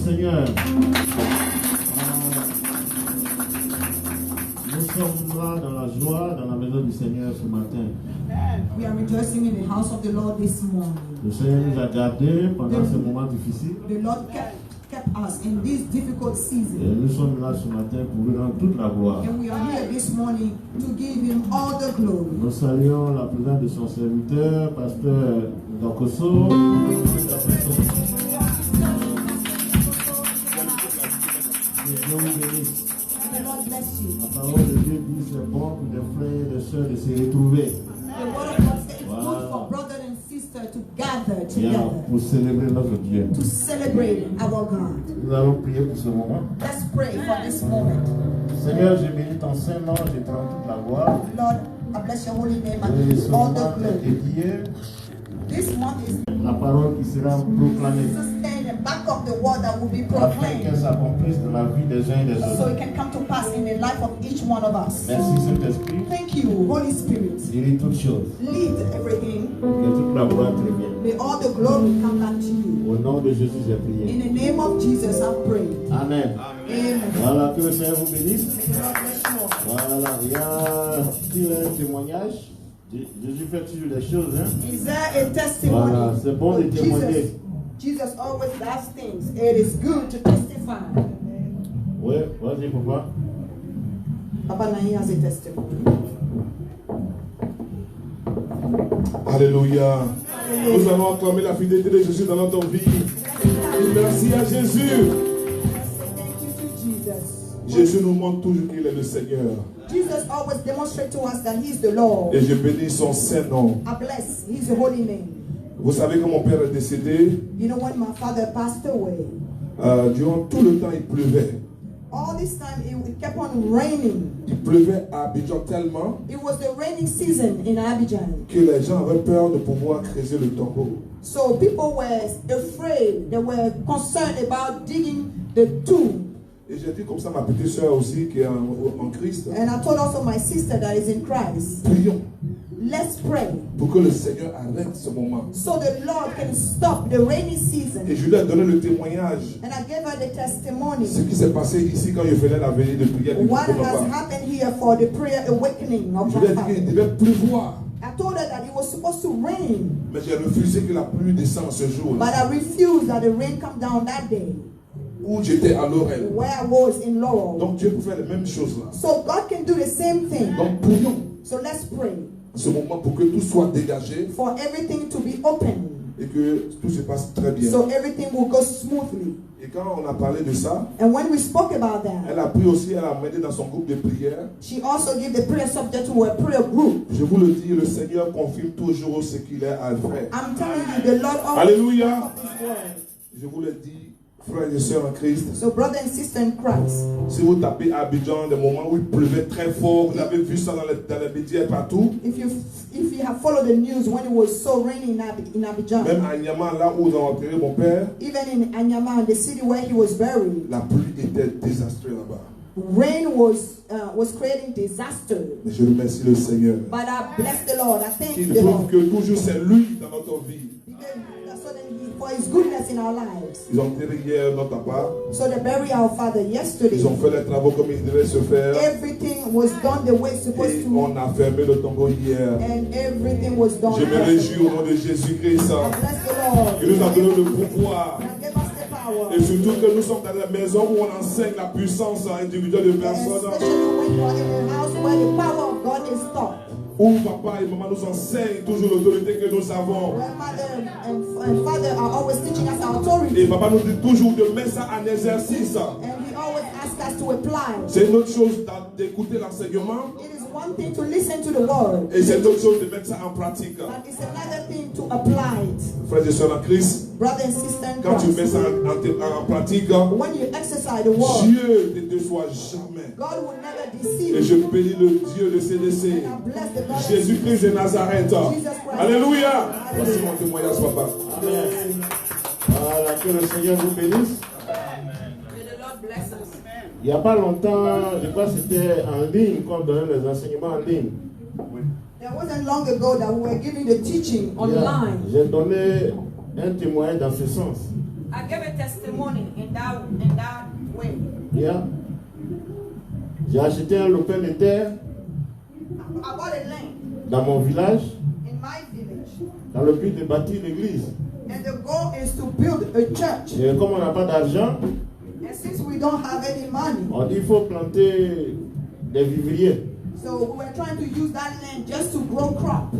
Seigneur. Nous sommes là dans la joie, dans la maison du Seigneur ce matin. We are rejoicing in the house of the Lord this morning. Le Seigneur nous a gardés pendant ce moment difficile. The Lord kept us in this difficult season. Et nous sommes là ce matin pour lui rendre toute la gloire. And we are here this morning to give him all the glory. Nous saluons la présence de son serviteur, pasteur Dakoso. Dieu vous bénisse. The Lord bless you. La parole de Dieu dit c'est bon pour des frères et des sœurs de se retrouver. The word of God says it's good for brother and sister to gather together Pour célébrer notre Dieu. to celebrate our God. Nous allons prier pour ce moment. Let's pray for this moment. Seigneur, je bénis ton Saint-Nom, je te rends toute la gloire. Lord, I bless your holy name and Et give ce you all moment the est glory. dédié This month is la parole qui sera proclamée sustain and back up the word that will be afin qu'elle proclaimed s'accomplisse dans la vie des uns et des so autres. it can come to pass in the life of each one of us. Merci Saint-Esprit, Thank you, Holy Spirit. dirige toutes choses. Lead everything. Que toute la gloire te revienne. May all the glory come back to you. Au nom de Jésus, j'ai prié. In the name of Jesus, I pray. Amen. Amen. Voilà, que le Seigneur vous bénisse. May the Lord bless you all. Voilà, il y a un témoignage. Jésus fait toujours des choses. Hein? Is there a testimony? Voilà, c'est bon de témoigner. Jesus always does things. It is good to testify. Oui, vas-y, papa. Papa Nahi has a testimony. Alléluia. Nous allons acclamer la fidélité de Jésus dans notre vie. Merci à Jésus. Thank you to Jesus. Jésus nous montre toujours qu'il est le Seigneur. Jesus always demonstrates to us that He is the Lord. Et je bénis son saint nom. I bless His holy name. Vous savez que mon père est décédé. You know, when my father passed away, Durant tout le temps, il pleuvait. all this time it kept on raining. Il pleuvait à Abidjan tellement It was the raining season in Abidjan. que les gens avaient peur de pouvoir creuser le tombeau. So people were afraid. They were concerned about digging the tomb. Et j'ai dit comme ça à ma petite soeur aussi qui est en Christ. And I told also my sister that is in Christ, Prions let's pray pour que le Seigneur arrête ce moment. so the Lord can stop the rainy season. Et je lui ai donné le témoignage. And I gave her the testimony. Ce qui s'est passé ici quand je faisais la veillée de prière du What has papa. happened here for the prayer awakening of Je my lui ai dit qu'il father. devait pleuvoir. I told her that it was supposed to rain, Mais j'ai refusé que la pluie descende ce jour but I refused that the rain come down that day où j'étais à Lorel. where I was in Laurel. Donc Dieu peut faire les mêmes choses là. So God can do the same thing. Donc prions So let's pray ce moment pour que tout soit dégagé for everything to be open, et que tout se passe très bien. so everything will go smoothly. Et quand on a parlé de ça, And when we spoke about that, elle a pris aussi, elle a mené dans son groupe de prière. she also gave the prayer subject to a prayer group. Je vous le dis, le Seigneur confirme toujours ce qu'il est à faire. I'm telling you, the Lord always Alléluia. backs up His word. Je vous le dis, frères et sœurs en Christ. So brother and sister in Christ, Si vous tapez à Abidjan, des moments où il pleuvait très fort, vous avez vu ça dans les médias et partout. if you have followed the news when it was so rainy in Abidjan, Même à Niamey, là où nous avons enterré mon père, even in Anyama, the city where he was buried, la pluie était désastreuse là-bas. rain was creating disaster. Mais je remercie le Seigneur. But I bless the Lord. I thank Il the prouve Lord que toujours c'est lui dans notre vie. so that for His goodness in our lives. Ils ont enterré hier notre papa. So they buried our father yesterday. Ils ont fait les travaux comme ils devaient se faire. Everything was done the way it's supposed Et to, on a fermé le tombeau hier. and everything was done. Je me réjouis au nom de Jésus-Christ. I bless the Lord. Il nous a donné le pouvoir. And give us the power. Et surtout que nous sommes dans la maison où on enseigne la puissance individuelle de personnes. Especially when you are in a house where the power of God is taught. Où papa et maman nous enseignent toujours l'autorité que nous avons. Where mother and father are always teaching us our authority. Et papa nous dit toujours de mettre ça en exercice. And he always asks us to apply. C'est une autre chose d'écouter l'enseignement. It is one thing to listen to the word. Et c'est une autre chose de mettre ça en pratique. But it's another thing to apply it. Frères et sœurs en Christ, Brother and sister in quand tu mets Christ. ça en pratique, When you exercise the word, Dieu ne te déçoit jamais. God will never deceive Et you. je bénis le Dieu de CDC, And I bless the God of Jésus-Christ de Nazareth. Jesus Christ. Alléluia. Voici mon témoignage, papa. Amen. Voilà, que le Seigneur vous bénisse. May the Lord bless us. Il n'y a pas longtemps, je crois que c'était en ligne qu'on donnait les enseignements en ligne. There wasn't long ago that we were giving the teaching online. J'ai donné un témoignage dans ce sens. I gave a testimony in that way. Yeah. J'ai acheté un lopin de terre I bought a land dans mon village in my village, dans le but de bâtir l'église. and the goal is to build a church. Et comme on n'a pas d'argent, And since we don't have any money, on dit qu'il faut planter des vivriers so we were trying to use that land just to grow crop,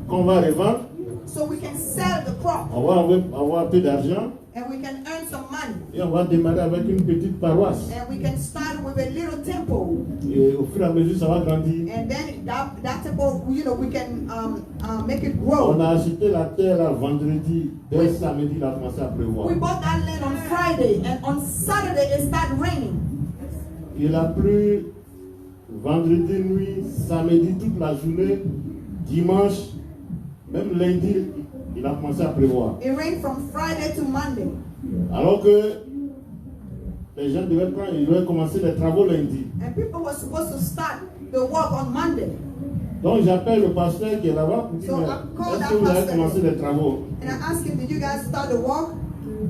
qu'on va revendre. so we can sell the crop On va avoir un peu d'argent and we can earn some money, et on va démarrer avec une petite paroisse. and we can start with a little temple, Et au fur et à mesure, ça va grandir. and then that temple, we can make it On grow. a acheté la terre là, vendredi. Dès samedi, il a commencé à pleuvoir. We bought that land on Friday, and on Saturday it started raining. Il a plu vendredi nuit, samedi toute la journée, dimanche, même lundi, il a commencé à pleuvoir. It rained from Friday to Monday. Alors que les gens ils devaient commencer les travaux lundi. And people were supposed to start the work on Monday. Donc j'appelle le pasteur qui est là-bas pour dire, So mais I called est-ce that que vous avez pastor. commencé les travaux? And I asked him, did you guys start the work?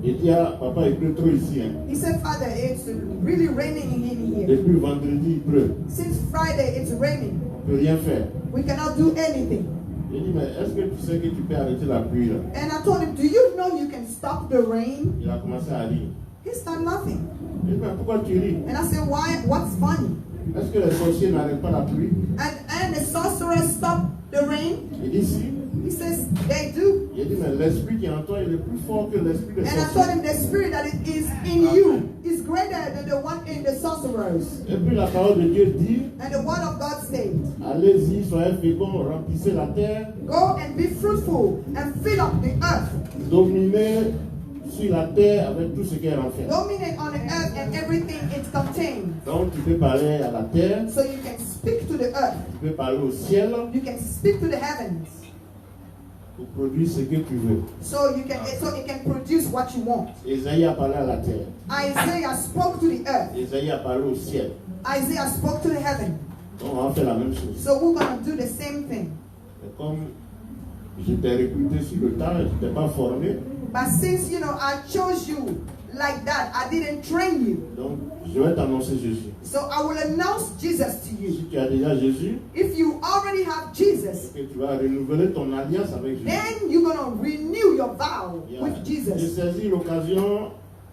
Il dit, ah, papa, il pleut trop ici. Hein. He said, Father, it's really raining in here. Depuis vendredi, il pleut. Since Friday, it's raining. On ne peut rien faire. We cannot do anything. Il dit, mais est-ce que tu sais que tu peux arrêter la pluie là? And I told him, do you know you can stop the rain? Il a commencé à rire. He started laughing. Il dit, mais pourquoi tu ris? And I said, why? What's funny? Est-ce que les sorciers n'arrêtent pas la pluie? And the sorcerers stop the rain? Il dit, si. He says, they do. Il dit, mais l'esprit qui est en toi, il est plus fort que l'esprit des And I told sorciers. him, the spirit that is in you is greater than the one in the sorcerers. Et puis la parole de Dieu dit, And the word of God said, allez-y, soyez féconds, remplissez la terre, go and be fruitful and fill up the earth. dominez sur la terre avec tout ce qu'elle en fait. Dominate on the earth and everything it contains. Donc tu peux parler à la terre, So you can speak to the earth. tu peux parler au ciel You can speak to the heavens. pour produire ce que tu veux. So it can produce what you want. Isaïe a parlé à la terre, Isaiah spoke to the earth. Isaïe a parlé au ciel. Isaiah spoke to the heaven. Donc on va faire la même chose. So we're going to do the same thing. Et comme je t'ai recruté sur le tas, je ne t'ai pas formé, But since, I chose you like that, I didn't train you. donc je vais t'annoncer Jésus. So I will announce Jesus to you. Si tu as déjà Jésus, If you already have Jesus, que tu vas renouveler ton alliance avec Jésus. then you're going to renew your vow with J'ai Jesus. saisi l'occasion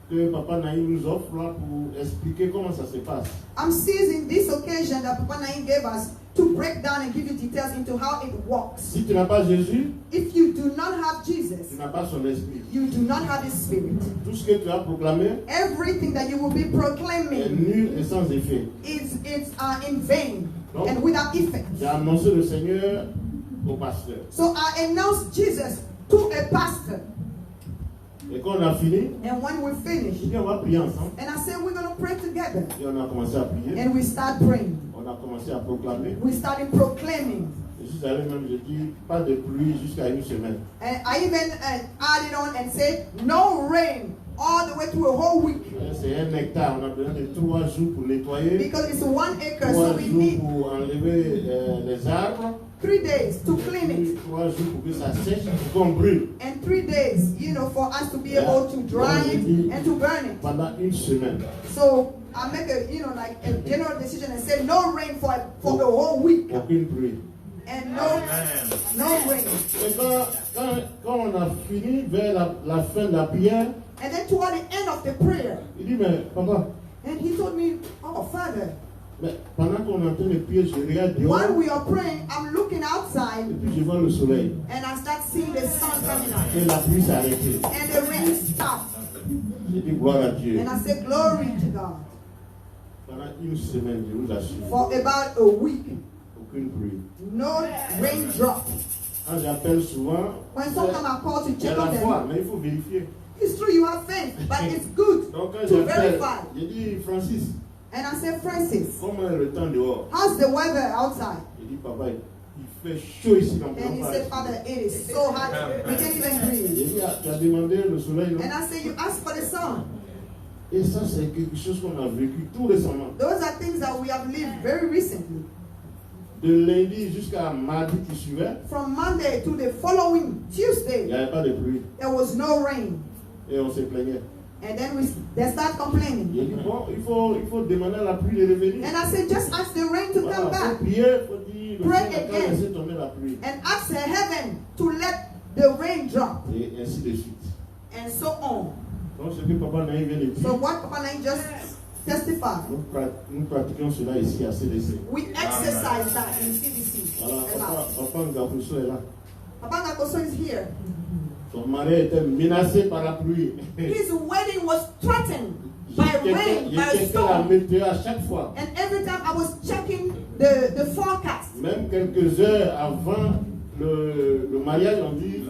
que Papa Naïm nous offre là pour expliquer comment ça se passe. I'm seizing this occasion that Papa Naim gave us to break down and give you details into how it works. Si tu n'as pas Jésus, If you do not have Jesus, tu n'as pas son esprit. you do not have His Spirit. Tout ce que tu as proclamé Everything that you will be est proclaiming nul et sans effet. is in vain and without effect. J'ai annoncé le Seigneur au pasteur. So I announced Jesus to a pastor, Et quand on a fini, and when we j'ai finish, dit on va prier ensemble. and I said we're going to pray together, Et on a commencé à prier. and we start praying. On a commencé à proclamer. We started proclaiming, Je suis allé même, j'ai dit, pas de pluie jusqu'à une semaine. and I even added on and said no rain all the way to a whole week. C'est un hectare, on a besoin de 3 jours pour nettoyer, Because it's 1 acre, 3 so we jours need pour enlever les arbres, 3 days to clean it, 3 jours pour que ça sèche, pour qu'on brûle. and 3 days, for us to be able to dry it and to burn it. Pendant une semaine. So I make a, like a general decision and say no rain for a whole week, Aucune pluie. and no rain. Et quand on a fini vers la fin de la prière, And then toward the end of the prayer, il dit, mais papa, and he told me, oh Father, mais pendant qu'on est en train de prier, je regarde dehors, while we are praying, I'm looking et outside puis je vois le soleil. and I start seeing the sun coming out, Et la pluie s'est arrêtée. and the rain stopped. J'ai dit, gloire à Dieu. And I said, glory to God. Pendant une semaine, je vous assure, For about a week, aucune pluie. no raindrop. Quand j'appelle souvent, When sometimes I call to il y a check la on foi, them, mais il faut vérifier. it's true you have faith, but it's good Donc quand to j'appelle, verify. j'ai dit, Francis, And I said, Francis, comment est le temps dehors? how's the weather outside? Il dit, papa, il fait chaud ici dans And he mon said, Father, it is so hot, we can't even breathe. J'ai dit, ah, tu as demandé le soleil, non? And I said, you asked for the sun. Et ça, c'est quelque chose qu'on a vécu tout récemment. Those are things that we have lived very recently. De lundi jusqu'à mardi qui suivait, From Monday to the following il Tuesday, n'y avait pas de pluie. there was no rain. Et on se plaignait. And then they start complaining. Il dit, bon, il faut demander à la pluie de revenir. And I said, just ask the rain to Voilà, come faut back. prier, faut dire, le Pray ciel a again. laissé tomber la pluie. And ask the heaven to let the rain drop. Et ainsi de suite. And so on. Donc, ce que Papa Naïm vient de dire, So what Papa Naim just testified, nous pratiquons cela ici à CDC. we exercise that in CDC. Voilà, a lot. Papa Ngapuso est là. Papa Ngakoso is here. Son mari était menacé par la pluie. His wedding was threatened by rain, Il by checkait la storm. météo à chaque fois. And every time I was checking the forecast, Même quelques heures avant le mariage, on dit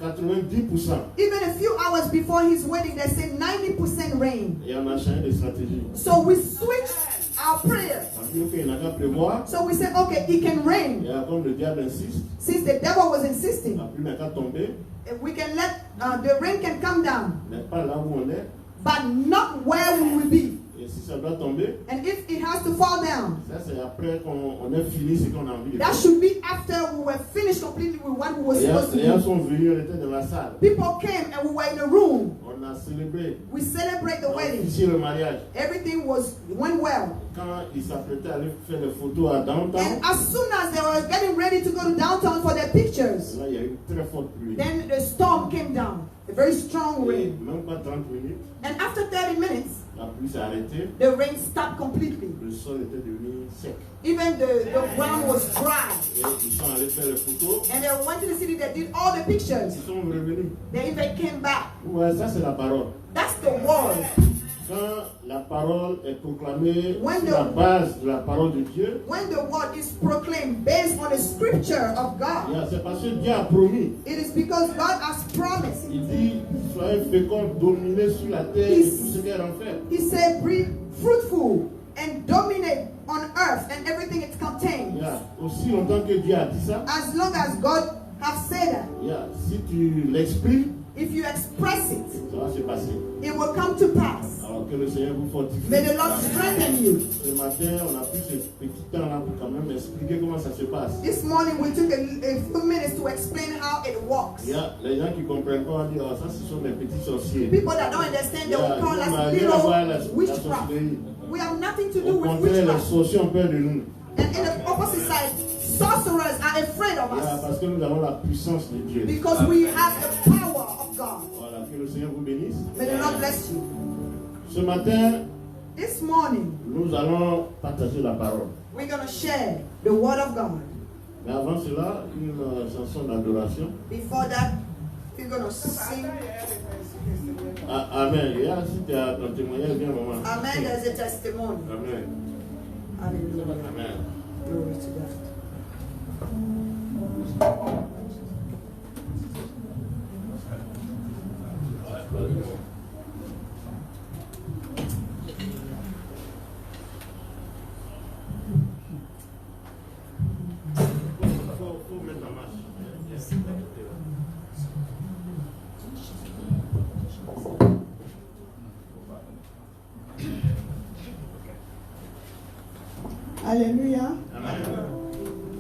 90%. even a few hours before his wedding, they said 90% rain. Et on a changé de stratégie. So we switched our prayers. On dit, ok, il n'a qu'à pleuvoir. So we said, okay, it can rain. Et comme le diable insiste, Since the devil was insisting, la pluie n'a qu'à tomber, if we can let the rain can come down, n'est pas là où on est. but not where we will be. Et si ça doit tomber, And if it has to fall down, ça c'est après qu'on ait fini ce qu'on a envie de that faire. should be after we were finished completely with what we were supposed to Les gens do. sont venus, on était dans la salle. People came and we were in a room. On a célébré. We celebrate the On a wedding. officié le mariage. Everything went well. Quand ils s'apprêtaient à aller faire des photos à downtown, And as soon as they were getting ready to go to downtown for their pictures, là il y a eu une très forte pluie. then the storm came down. A very strong Et rain. même pas 30 minutes, And after 30 minutes, la pluie s'est arrêtée. the rain stopped completely. Le sol était devenu sec. Even the ground was dry. Et ils sont allés faire les photos. And they went to the city, they did all the pictures. Ils sont revenus. They even came back. Ouais, ça c'est la parole. That's the word. Quand la parole est proclamée When sur the- la base de la parole de Dieu, When the word is proclaimed based on the scripture of God, c'est parce que Dieu a promis. it is because God has promised. Il dit, soyez féconds, dominez sur la terre et tout ce qu'elle en fait. He said, be fruitful and dominate on earth and everything it contains. Aussi longtemps que Dieu a dit ça, As long as God has said that, si tu l'exprimes, if you express it, ça va se passer. it will come to pass. Alors que le Seigneur vous fortifie. May the Lord strengthen you. Ce matin, on a pris ce petit temps-là pour quand même expliquer comment ça se passe. This morning we took a few minutes to explain how it works. Les gens qui ne comprennent pas vont dire, ça ce sont des petits sorciers. People that don't understand, they will call us little witchcraft. We have nothing to do Au with contraire, les witchcraft. sorciers ont peur de nous. And in the opposite side, sorcerers are afraid of us Parce que nous avons la puissance de Dieu. because we have the power of God. Voilà, que le Seigneur vous bénisse. May the Lord bless you. Ce matin, This morning, nous allons partager la parole. we're going to share the word of God. Mais avant cela, une chanson d'adoration. Before that, we're going to sing. Amen. Et si tu as ton témoignage, viens, maman. Amen. There's a testimony. Amen. Hallelujah. Amen. Glory to God. Faut mettre la marche. Alléluia. Amen.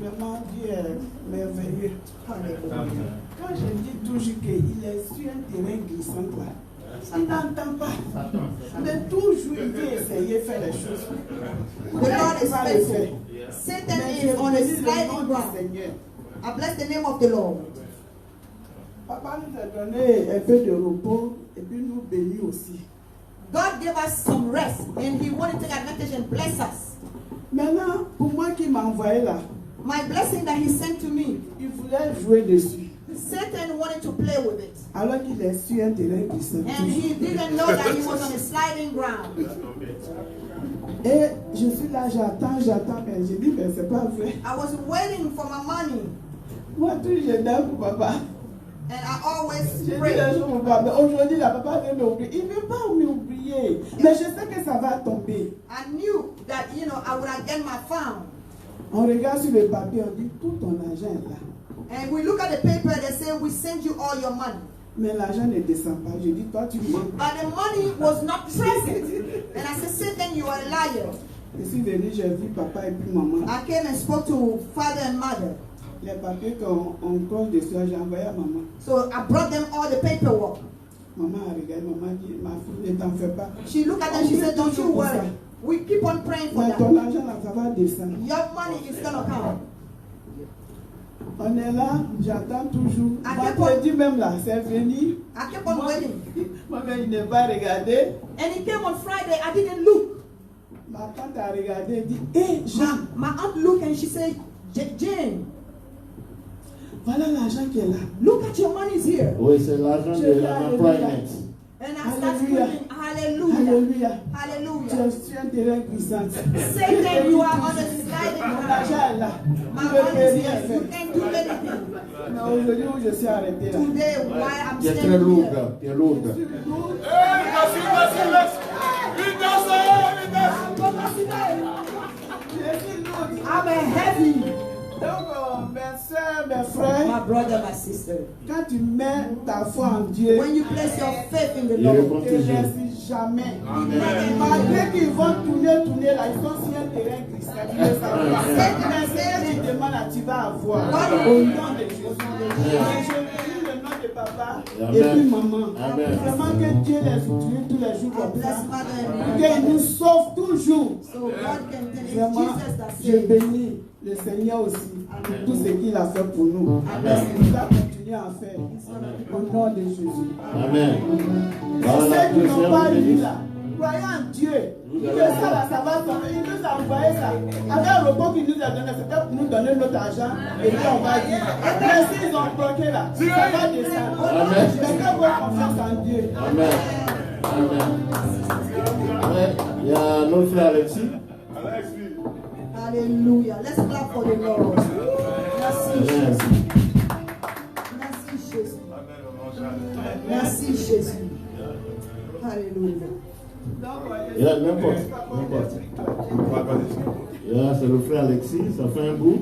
Vraiment, Dieu est merveilleux. Hallelujah. Quand je dis toujours qu'il est sur un terrain glissant là, il n'entend pas. Mais toujours il veut essayer de faire les choses. The Lord is Va le faire. faithful. Satan Mais is on a je bénis le nom sliding du ground. Seigneur. I bless the name of the Lord. Papa nous a donné un peu de repos et puis nous bénit aussi. God gave us some rest and He wanted to take advantage and bless us. Maintenant, pour moi qui m'a envoyé là, My blessing that He sent to me, il voulait jouer dessus. Satan wanted to play with it. Alors qu'il est sur un terrain glissant. And he didn't know that he was on a sliding ground. Et je suis là, j'attends, mais je dis, mais c'est pas vrai. I was waiting for my money. Moi, tout, je donne pour papa. And I always Je dis les pray. choses pour papa. Mais aujourd'hui, la papa vient m'oublier. Il ne veut pas m'oublier. Mais je sais que ça va tomber. I knew that, I would get my found. On regarde sur le papier, on dit, tout ton argent est là. And we look at the paper, they say, we send you all your money. Mais l'argent ne descend pas. Je dis, toi, tu mens. But the money was not present. And I said, Satan, you are a liar. Je suis venu, j'ai vu papa et puis maman. I came and spoke to father and mother. Les papiers qu'on colle dessus, j'ai envoyé à maman. So I brought them all the paperwork. Maman a regardé, maman dit, ma fille, ne t'en fais pas. She looked at them, she said, don't you worry. We keep on praying for Mais ton that. argent, là, ça va descendre. Your money is gonna come. On est là, j'attends toujours. À quel Vendredi même là, c'est venu. I kept on waiting. Moi-même, il n'est pas regardé. And he came on Friday. I didn't look. Ma tante a regardé et dit, hé, Jean, My aunt looked and she said, Jane, voilà l'argent qui est là. look at your money's here. Oui, c'est l'argent de l'employment. And I started Hallelujah. screaming, hallelujah, Alléluia. Tu hallelujah. es sur un terrain glissant. Satan, you are on the sliding Mon ground. argent est là. My Tu ne peux money is rien here. faire. You can't do anything. Mais aujourd'hui où je suis arrêté là. Today, why I'm Tu es très standing lourd, here. tu es lourd. Je suis lourd. I'm a heavy. Donc, mes soeurs, mes frères, My brother, my sister. quand tu mets ta foi en Dieu, When you place your faith in the Il Lord, répond tu ne toujours. restes jamais. Amen. Malgré qu'ils vont tourner là, ils sont sur un terrain glissant. Tu ne sais pas. Mais si tu demandes là, tu vas avoir. Au nom de Jésus. Et je bénis le nom de papa Amen. et puis maman. Amen. Vraiment que Dieu les utilise tous les jours I comme bless ça. Mother and Mary. Qu'il nous sauve toujours. So God can tell it's Vraiment, Jesus that je saves. bénis le Seigneur aussi pour tout ce qu'il a fait pour nous. Il va continuer à faire. Au nom de Jésus. Amen. Et Voilà, ceux qui que n'ont c'est pas un lu béni. là, croyant en Dieu, que ça là, ça va tomber. Il nous a envoyé ça. Avec le repos qu'il nous a donné, c'était pour nous donner notre argent. Et puis on va dire, mais s'ils ont bloqué là, ça va descendre. Amen. Mettez votre confiance en Dieu. Amen. Amen. Ouais, il y a notre frère Alexis. Hallelujah. Let's clap for the Lord. Merci Amen. Jésus. Merci Jésus. Merci Jésus. Hallelujah. Il y a n'importe. Il y a, c'est le frère Alexis, ça fait un bout.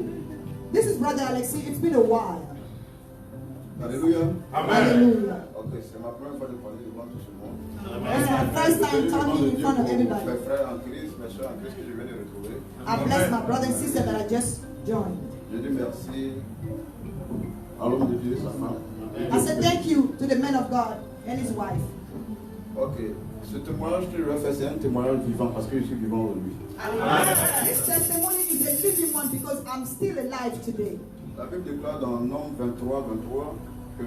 This is Brother Alexi. It's been a while. Alléluia. Hallelujah. Ok, c'est ma première fois de parler devant tout ce monde. It's my first time talking in front of everybody. Mes frères en Christ, mes soeurs en Christ que je viens de retrouver. I bless my brother and sister that I just joined. Je dis merci à l'homme de Dieu et sa femme. I said thank you to the man of God and his wife. Ok, ce témoignage que je vais faire, c'est un témoignage vivant parce que je suis vivant aujourd'hui. This testimony is a living one because I'm still alive today. La Bible déclare dans Nombre 23, 23 que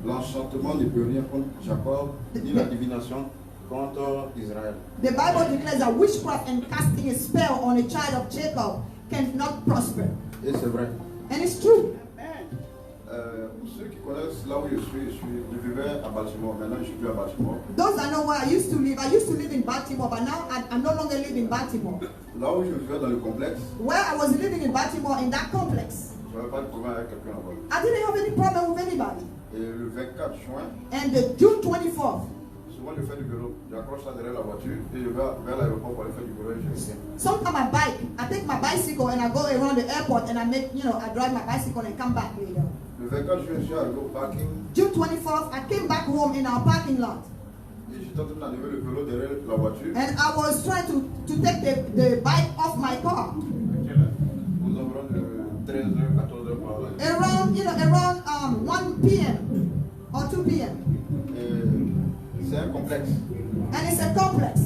l'enchantement ne peut rien contre Jacob, ni la divination contre Israël. The Bible declares that witchcraft and casting a spell on a child of Jacob cannot prosper. Et c'est vrai. And it's true. Pour ceux qui connaissent là où je vivais à Baltimore. Maintenant, je ne suis plus à Baltimore. Those that know where I used to live in Baltimore, but now I no longer live in Baltimore. Là où je vivais dans le complexe, Where I was living in Baltimore, in that complex, je n'avais pas de problème avec quelqu'un là-bas. I didn't have any problem with anybody. Et le 24 juin, And the June 24th, souvent je fais du vélo. J'accroche ça derrière la voiture et je vais vers l'aéroport pour aller faire du vélo et je reviens. sometimes I take my bicycle and I go around the airport and I drive my bicycle and come back later. Le 24 juin, je suis arrivé au parking June 24th, I came back home in our parking lot. et j'étais en train d'enlever le vélo derrière la voiture. And I was trying to take the bike off my car. Aux environs de 13h, 14h par là. Around 1 p.m. or 2 p.m. Et c'est un complexe. And it's a complex.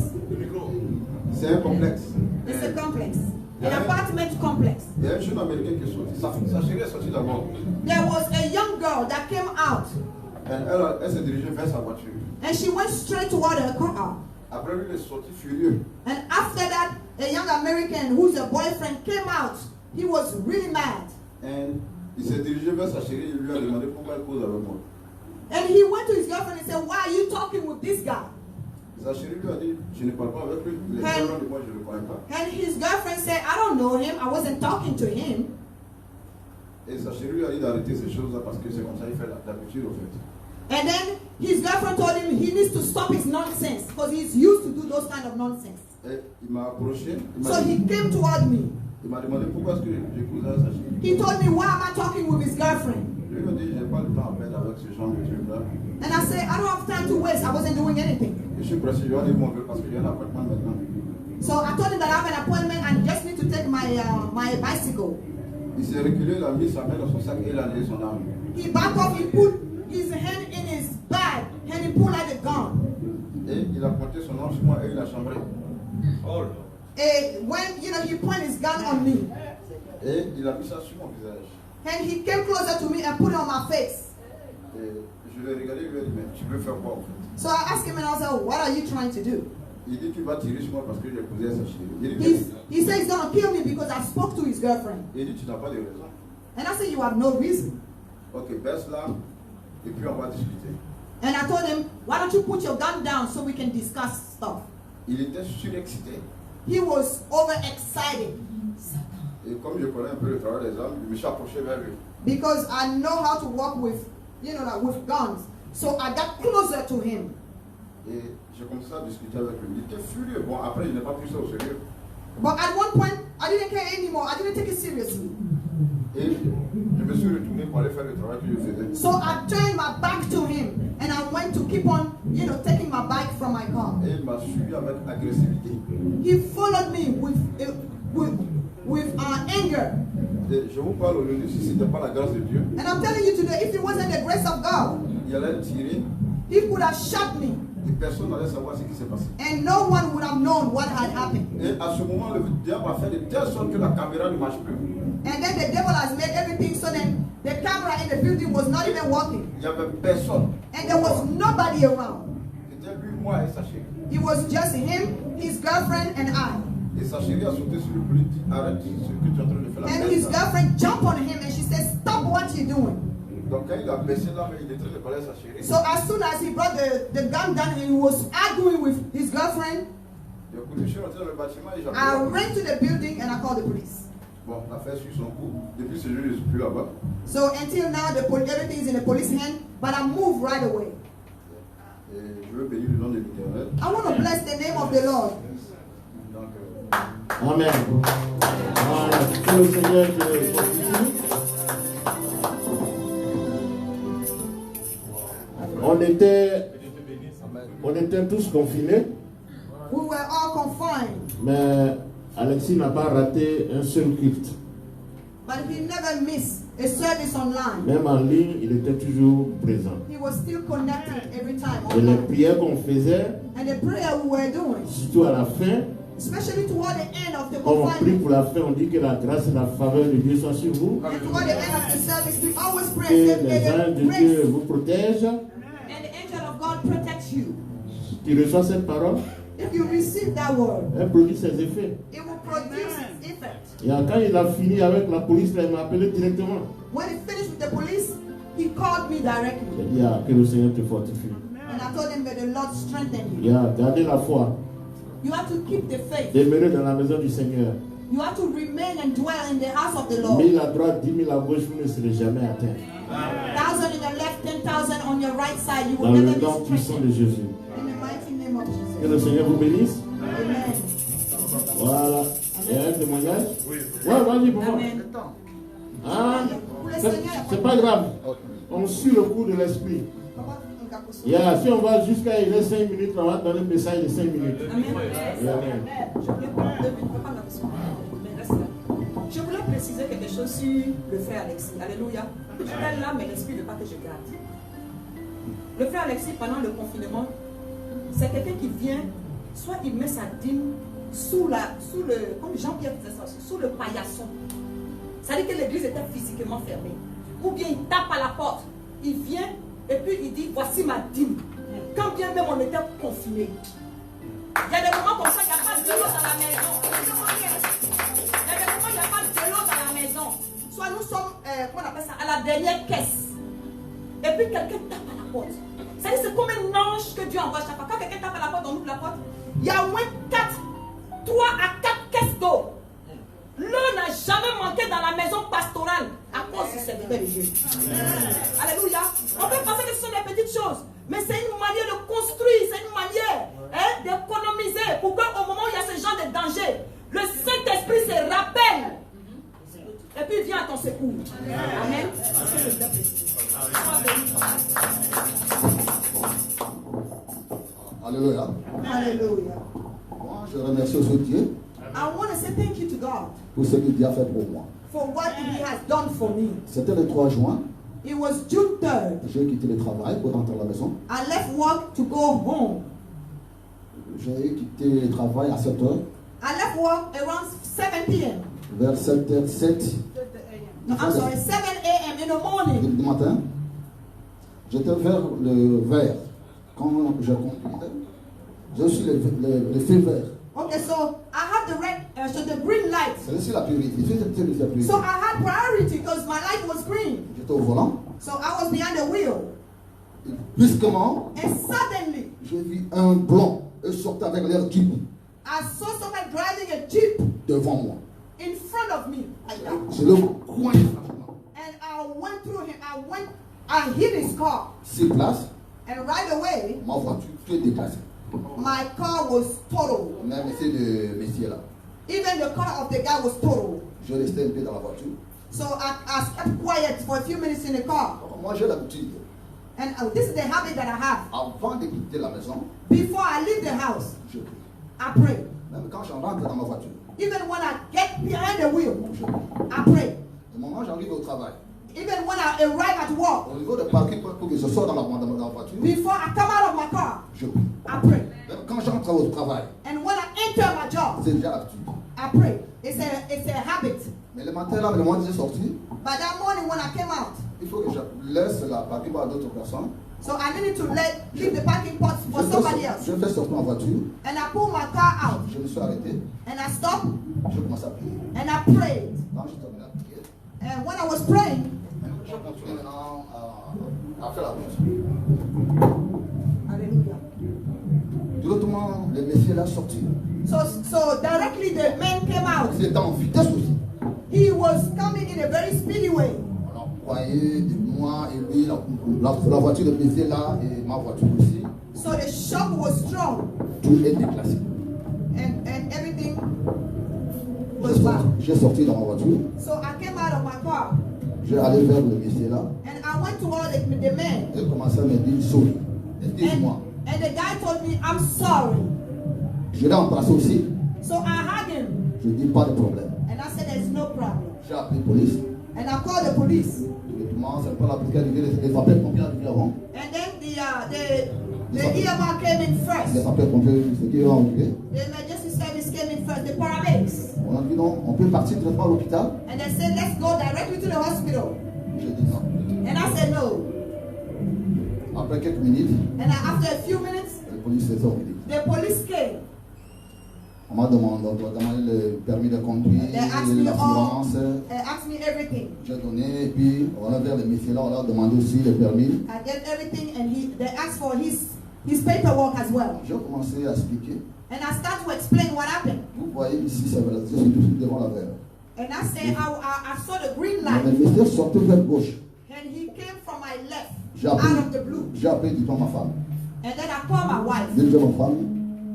C'est un complexe. It's a complex. An apartment complex. Il y a un jeune américain qui est sorti. Sa chérie est sortie d'abord. There was a young girl that came out Elle s'est dirigée vers sa voiture. and she went straight toward her car. Après lui, il est sorti furieux. And after that, a young American who's a boyfriend came out. He was really mad. Et il s'est dirigé vers sa chérie et lui a demandé pourquoi elle cause avec moi. And he went to his girlfriend and said, why are you talking with this guy? Sa chérie lui a dit, je ne parle pas avec lui. Les Hey. gens de moi, je ne le connais pas. And his girlfriend said, I don't know him. I wasn't talking to him. Et sa chérie lui a dit d'arrêter ces choses-là parce que c'est comme ça qu'il fait d'habitude, au fait. And then his girlfriend told him he needs to stop his nonsense because he's used to do those kind of nonsense. Et il m'a approché. So he came toward me. Il m'a demandé pourquoi est-ce que j'ai causé à sa chérie. He told me, why am I talking with his girlfriend? Je lui ai dit, je n'ai pas le temps à perdre avec ce genre de trucs-là. And I said, I don't have time to waste. I wasn't doing anything. Et je suis pressé, je vais aller mon vélo parce que j'ai un appartement maintenant. So I told him that I have an appointment and just need to take my bicycle. Il s'est reculé, il a mis sa main dans son sac et il a lié son arme. He backed off, he put his hand in his bag and he pulled out a gun. Et il a pointé son arme sur moi et il a chambré. And when he pointed his gun on me, Et il a mis ça sur mon visage. and he came closer to me and put it on my face. Et je l'ai regardé et lui ai dit, mais tu veux faire quoi en fait? So I asked him and I said, what are you trying to do? Il dit, tu vas tirer sur moi parce que j'ai posé sa chérie. Il dit, He said he's gonna kill me because I spoke to his girlfriend. il dit, tu n'as pas de raison. And I said, you have no reason. Ok, baisse là et puis on va discuter. And I told him, why don't you put your gun down so we can discuss stuff? Il était surexcité. He was overexcited Et comme je connais un peu le travail des armes, je me suis approché vers lui. because I know how to work with, with guns. So I got closer to him. Et j'ai commencé à discuter avec lui. Il était furieux. Bon, après, je n'ai pas pris ça au sérieux. But at one point, I didn't care anymore. I didn't take it seriously. Et je me suis retourné pour aller faire le travail que je faisais. So I turned my back to him and I went to keep on, taking my bike from my car. Et il m'a suivi avec agressivité. He followed me with anger. Et je vous parle aujourd'hui, si ce n'était pas la grâce de Dieu, And I'm telling you today, if it wasn't the grace of God, il allait tirer he could have shot me et personne n'allait savoir ce qui s'est passé. and no one would have known what had happened. Et à ce moment, le diable a fait de telle sorte que la caméra ne marche plus. And then the devil has made everything so that the camera in the building was not even working. Il n'y avait personne. And there was nobody around. C'était lui, moi et sa chérie. It was just him, his girlfriend, and I. Et sa chérie a sauté sur le poli, dit arrête ce que tu es en train de faire. And La his baisse. girlfriend jumped on him and she said, stop what you're doing. Donc quand il a baissé là, il est en train de parler à sa chérie. So as soon as he brought the gun down and he was arguing with his girlfriend, Du coup, je suis rentré dans le bâtiment et j'ai appelé I la police. ran to the building and I called the police. Bon, l'affaire suit son cours. Depuis ce jour, je ne suis plus là-bas. So until now, everything is in the police hand, but I moved right away. Et je veux bénir le nom de l'Éternel. I want to bless the name of the Lord. Donc, Amen. Voilà, que le Seigneur te continue. On était tous confinés, We were all confined, mais Alexis n'a pas raté un seul culte. but he never missed a service online. Même en ligne, il était toujours présent. He was still connected every time Et les online. prières qu'on faisait, And the prayer we were doing, surtout à la fin, especially toward the end of the quand on prie confinement, pour la fin, on dit que la grâce et la faveur de Dieu soient sur vous, and toward the end of the service, we always que pray that les anges the de Dieu grace vous protègent. and the angel of God protects you. Tu reçois cette parole, If you receive that word, elle produit ses effets. it will produce its effect. Et quand il a fini avec la police, il m'a appelé directement. When he finished with the police, he called me directly. Il a dit que le Seigneur te fortifie. And I told him that the Lord strengthened you. Il a gardé la foi, You have to keep the faith. demeurer dans la maison du Seigneur. You have to remain and dwell in the house of the Lord. 1000 à droite, 10 000 à gauche, vous ne serez jamais atteint. 1,000 in your left, 10,000 on your right side. You Dans will le never nom be puissant de strengthened. Jésus. In the mighty name of Que Jesus. le Seigneur vous bénisse. Amen. Voilà. Il y a un témoignage? Ouais, vas-y, pour moi. Amen. Ah, c'est pas grave. On suit le cours de l'esprit. Yeah, si on va jusqu'à il reste 5 minutes, on va donner un message de 5 minutes. Amen. Je voulais préciser quelque chose sur le frère Alexis. Alléluia. Je fais là, mais l'esprit ne veut pas que je garde. Le frère Alexis, pendant le confinement, c'est quelqu'un qui vient, soit il met sa dîme sous le, comme Jean-Pierre faisait ça, sous le paillasson. Ça veut dire que l'église était physiquement fermée. Ou bien il tape à la porte, il vient et puis il dit, voici ma dîme. Quand bien même on était confinés. Il y a des moments comme ça, il n'y a pas de l'eau dans la maison. Il y a des moments, il n'y a pas de l'eau dans la maison. Soit nous sommes, comment on appelle ça, à la dernière caisse. Et puis quelqu'un tape à la porte. Ça veut dire c'est comme un ange que Dieu envoie chaque fois. Quand quelqu'un tape à la porte, on ouvre la porte. Il y a au moins 3 à 4 caisses d'eau. L'eau n'a jamais manqué dans la maison pastorale à cause du serviteur de Dieu. Alléluia. On peut penser que ce sont des petites choses, mais c'est une manière de construire, c'est une manière d'économiser pour qu'au moment où il y a ce genre de danger, le Saint-Esprit se rappelle et puis vient à ton secours. Amen. Alléluia. Hallelujah. Moi, je remercie aussi Dieu I want to say thank you to God pour ce qu'il a fait pour moi. for what He has done for me. C'était le 3 juin. It was June 3rd. J'ai quitté le travail pour rentrer à la maison. I left work to go home. J'ai quitté le travail à 7h. I left work around 7 p.m. Vers 7h07 No, I'm sorry, 7 a.m. in the morning. du matin. J'étais vers le vert. Quand je conduisais, j'ai aussi le feu vert. Okay, so I had the red, so the green light. C'est aussi la priorité. C'est la priorité. So I had priority because my light was green. J'étais au volant. So I was behind the wheel. Et brusquement, And suddenly, j'ai vu un blond et sortait avec l'air Jeep I saw somebody driving a Jeep devant moi. in front of me like that. Je le coincé franchement. And I went through him. I hit his car. Sur place, And right away, ma voiture fut déplacée. my car was totaled. Même c'est le monsieur là. Even the car of the guy was totaled. Je restais un peu dans la voiture. So I kept quiet for a few minutes in the car. Alors, moi j'ai l'habitude, And this is the habit that I have. avant de quitter la maison, Before I leave the house, je prie. I pray. Même quand je rentre dans ma voiture, Even when I get behind the wheel, je prie. I pray. Au moment où j'arrive au travail, Even when I arrive at work, au niveau de parking pour que je sorte dans la voiture, before I come out of my car, je prie. I pray. Même quand j'entre au travail, And when I enter my job, c'est déjà l'habitude. I pray. It's a habit. Mais le matin là, le moment où j'ai sorti, By that morning when I came out, il faut que je laisse la parking pour d'autres personnes. so I needed to leave the parking spot for somebody else. Je fais sortir ma voiture, And I pulled my car out. je me suis arrêté, And I stopped je commence à prier. and I prayed. Quand j'ai terminé la prière, And when I was praying, je continue maintenant à faire la route. hallelujah. Directement, le monsieur l'a sorti. So directly the man came out. Il était en vitesse aussi. He was coming in a very speedy way. Alors, croyez, moi et lui, la voiture de monsieur là et ma voiture aussi, So the shock was strong tout est déclassé. and everything was bad. J'ai sorti dans ma voiture, So I came out of my car j'ai allé vers le monsieur là, and I went toward the man. il commençait à me dire, souris, excuse-moi. And the guy told me, I'm sorry. Je l'ai embrassé aussi, So I hugged him je dis pas de problème. and I said, there's no problem. J'ai appelé la police, And I called the police. directement, c'est pas la police qui est arrivée, les sapeurs-pompiers arrivés avant. And then the EMR came in Les first. sapeurs-pompiers, c'est qui ont arrivé. The emergency service came in first, the paramedics. On a dit non, on peut partir directement à l'hôpital. And they said, let's go directly to the hospital. J'ai dit non. And I said, no. Après quelques minutes, And after a few minutes, les policiers sont venus. the police came. On m'a demandé le permis de conduire, They asked me l'assurance. asked me everything. J'ai donné, et puis on a vers les messieurs là, on leur a demandé aussi le permis. I get everything, and they asked for his paperwork as well. J'ai commencé à expliquer. And I start to explain what happened. Vous voyez ici, c'est vrai, je suis tout devant la verre. And I said, I saw the green Mais light, le monsieur sortait vers gauche. and he came from my left, J'ai out appelé, of the blue. j'ai appelé du temps ma femme. And then I called my wife, J'ai dit à ma femme,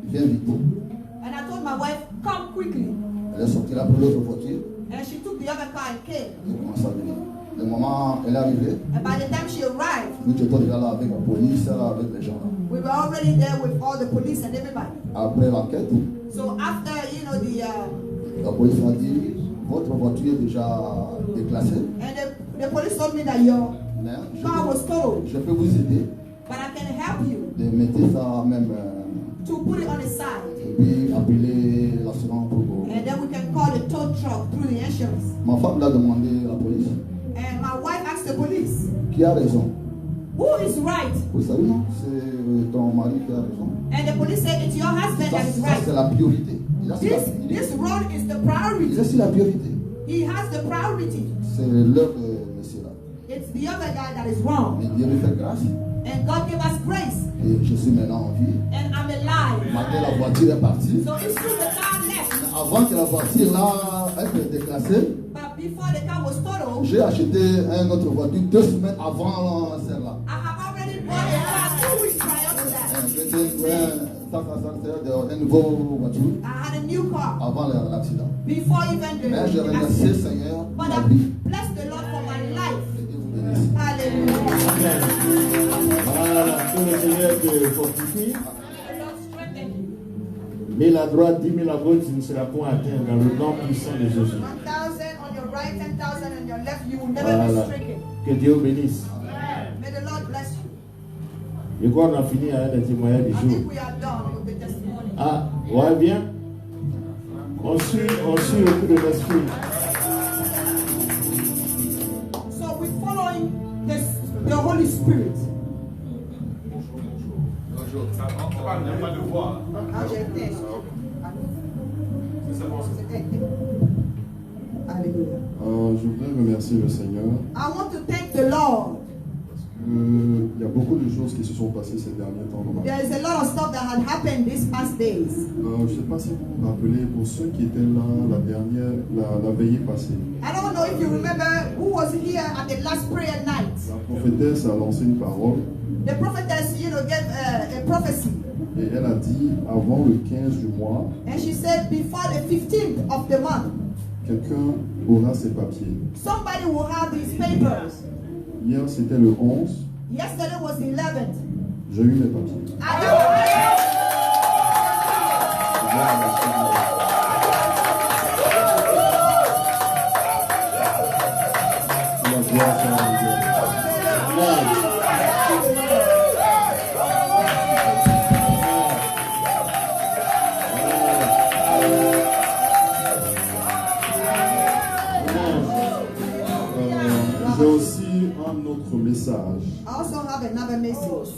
viens vite. and I told my wife, come quickly. Elle est sortie là pour l'autre voiture. And she took the other car and came. Elle commence à venir. Le moment elle est arrivée, And by the time she arrived, nous étions déjà là avec la police, avec les gens là. we were already there with all the police and everybody. Après l'enquête, So after, la police m'a dit, votre voiture est déjà déclassée. and the police told me that your Mais car was totaled, je peux vous aider but I can help you de mettre ça même to put it on the side. et puis appeler l'assurance pour vous. And then we can call the tow truck through the insurance. Ma femme l'a demandé à la police, And my wife asked the police, qui a raison? who is right? Vous savez, non? C'est ton mari qui a raison. And the police said, it's your husband Ça, that is ça, c'est right. la priorité. Il a sur la- This road is the il priority. est sur la priorité. He has the priority. C'est l'heure de monsieur là. It's the other guy that is wrong. Mais Dieu lui fait grâce. And God gave us grace. Et je suis maintenant en vie. And I'm alive. Malgré la voiture est partie. So it's true the car left. Avant que la voiture là être déclassée, But before the car was totaled, j'ai acheté une autre voiture 2 semaines avant celle-là. I have already bought a car 2 weeks prior to that. C'était un nouveau voiture I had a new car avant l'accident. before even the Mais je remercie le accident. Seigneur pour But la I vie. bless the Lord for my life. Que Dieu vous bénisse. Hallelujah. Voilà, que le Seigneur te fortifie. The Lord strengthen you. Mets la droite, 10 000 à gauche, tu ne seras point atteint dans le nom puissant de Jésus. 1,000 on your right, 10,000 on your left. You will never Voilà. be stricken. Que Dieu bénisse. May the Lord bless you. Je crois qu'on a fini avec les témoignages du I jour. think we are done with the testimony. Ah, ouais, bien. On suit le coup de l'esprit. So we're following the Holy Spirit. Ah, j'ai été. Alléluia. Je voudrais remercier le Seigneur. I want to thank the Lord. Il y a beaucoup de choses qui se sont passées ces derniers temps dans ma vie. There is a lot of stuff that had happened these past days. Je ne sais pas si vous vous rappelez, pour ceux qui étaient là la veillée passée, I don't know if you remember who was here at the last prayer night. la prophétesse a lancé une parole The prophetess, gave a prophecy. et elle a dit avant le 15 du mois, And she said, before the 15th of the month, quelqu'un aura ses papiers. somebody will have these papers. Hier c'était le 11, Yesterday was the 11th. j'ai eu les papiers. I have La gloire soit à Dieu. J'ai aussi un autre message. I also have another message.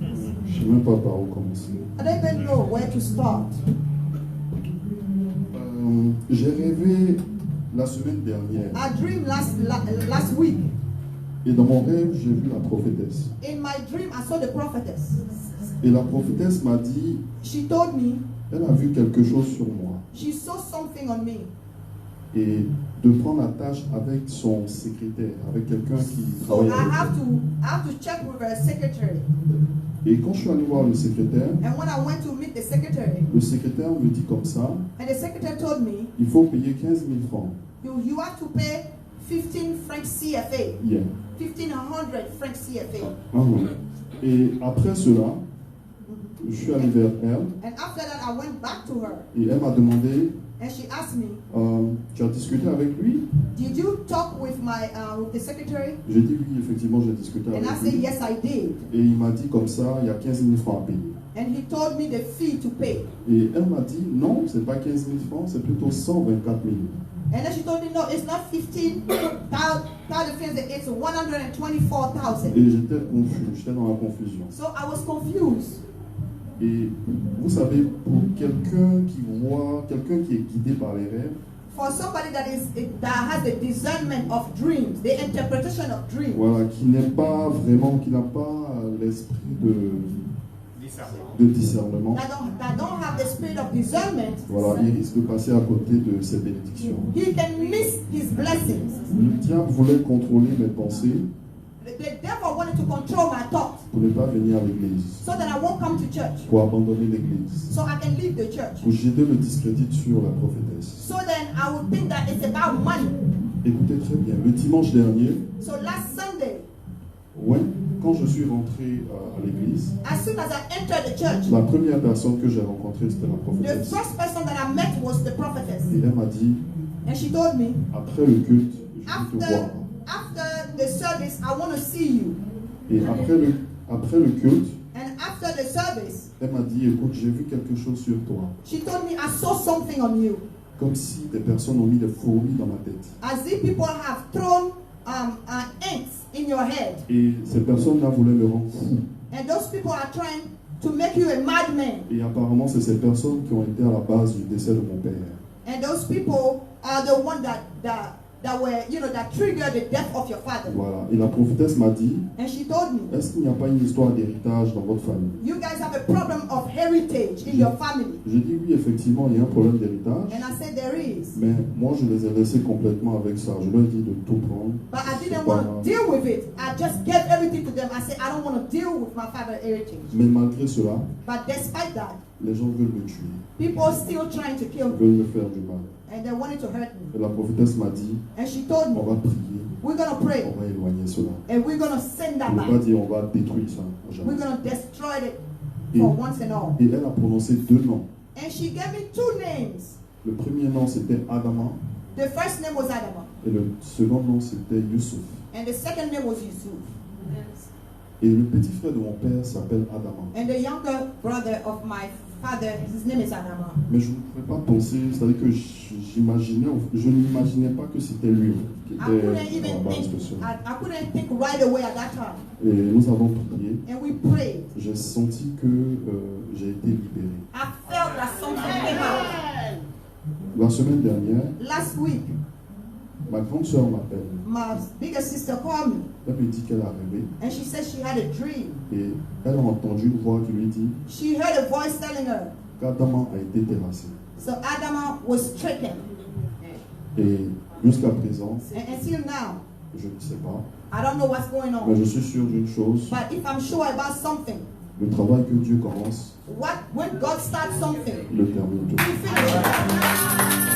Je ne sais même pas par où commencer. I don't even know where to start. J'ai rêvé la semaine dernière I dreamed last week. et dans mon rêve, j'ai vu la prophétesse. In my dream, I saw the prophetess. Et la prophétesse m'a dit, She told me elle a vu quelque chose sur moi she saw something on me. et de prendre la tâche avec son secrétaire, avec quelqu'un qui So travaille I avec have elle. to check with her secretary. Et quand je suis allé voir le secrétaire And when I went to meet the secretary, me dit comme ça, and the secretary told me, il faut payer 15 000 francs. you have to pay 15 francs CFA. Yeah. 1500 francs CFA. Et après cela, je suis allé vers elle And after that, I went back to her. et elle m'a demandé, And she asked me, tu as discuté avec lui? did you talk with with the secretary? J'ai dit oui, effectivement, j'ai discuté And I avec said, lui. yes, I did. Et il m'a dit comme ça, il y a 15 000 francs à payer. And he told me the fee to pay. Et elle m'a dit, non, c'est pas 15 000 francs, c'est plutôt 124 000. And then she told me, no, it's not 15,000, it's 124,000. Et j'étais confus, j'étais dans la confusion. So I was confused. Et vous savez, pour quelqu'un qui voit, quelqu'un qui est guidé par les rêves, For somebody that has the discernment of dreams, the interpretation of dreams, voilà, qui n'est pas vraiment, qui n'a pas l'esprit de discernement, that don't have the spirit of discernment, voilà, il risque de passer à côté de ses bénédictions. he can miss his blessings. Le diable voulait contrôler mes pensées The devil wanted to control my thoughts pour ne pas venir à l'église, so that I won't come to church, pour abandonner l'église, so I can leave the church. pour jeter le discrédit sur la prophétesse. So then I would think that it's about money. Écoutez très bien, le dimanche dernier, So last Sunday, ouais, quand je suis rentré à l'église, as soon as I entered the church, la première personne que j'ai rencontrée, c'était la the prophétesse. first person that I met was the prophetess. Et elle m'a dit, And she told me, après le culte, je vais te voir. after the service, I want to see you. Et après le culte, And after the service, elle m'a dit, écoute, j'ai vu quelque chose sur toi. she told me, I saw something on you. Comme si des personnes ont mis des fourmis dans ma tête. As if people have thrown ants in your head. Et ces personnes-là voulaient me rendre fou. And those people are trying to make you a madman. Et apparemment, c'est ces personnes qui ont été à la base du décès de mon père. And those people are the one that triggered the death of your father. Voilà. Et la prophétesse m'a dit, And she told me, est-ce qu'il n'y a pas une histoire d'héritage dans votre famille? you guys have a problem of heritage in your family. J'ai dit oui, effectivement, il y a un problème d'héritage. And I said, there is. Mais moi, je les ai laissés complètement avec ça. Je leur ai dit de tout prendre. But I C'est didn't pas want grave. to deal with it. I just gave everything to them. I said, I don't want to deal with my father's heritage. Mais malgré cela, But despite that, les gens veulent me tuer. people still trying to kill Ils me. veulent me faire du mal. And they wanted to hurt me. Et la prophétesse m'a dit, And she told on me, va prier, we're going to pray. on va éloigner cela. And we're going to send that Je ne back. veux pas dire on va détruire ça. Jamais. We're going to destroy it Et, for once and all. et elle a prononcé deux noms. And she gave me two names. Le premier nom, c'était Adama. The first name was Adam, et le second nom c'était Youssouf. and the second name was Yusuf. Et le petit frère de mon père s'appelle Adama. And the younger brother of my father, his name is Adama. Mais je ne pouvais pas penser, c'est-à-dire que je n'imaginais pas que c'était lui qui I couldn't était even en bas think, spécial. I couldn't think right away at that time. Et nous avons prié. And we prayed. J'ai senti que j'ai été libéré. I felt that something came out. La semaine dernière, Last week, ma grande sœur m'appelle. my bigger sister called me, Elle me dit qu'elle a rêvé and she said she had a dream. et elle a entendu une voix qui lui dit She heard a voice telling her, qu'Adama a été terrassé. so Adama was stricken. Et jusqu'à présent, And until now, je ne sais pas, I don't know what's going mais je on. suis sûr d'une chose, But if I'm sure about something, le travail que Dieu commence, when God starts something, le termine He toujours. finishes it.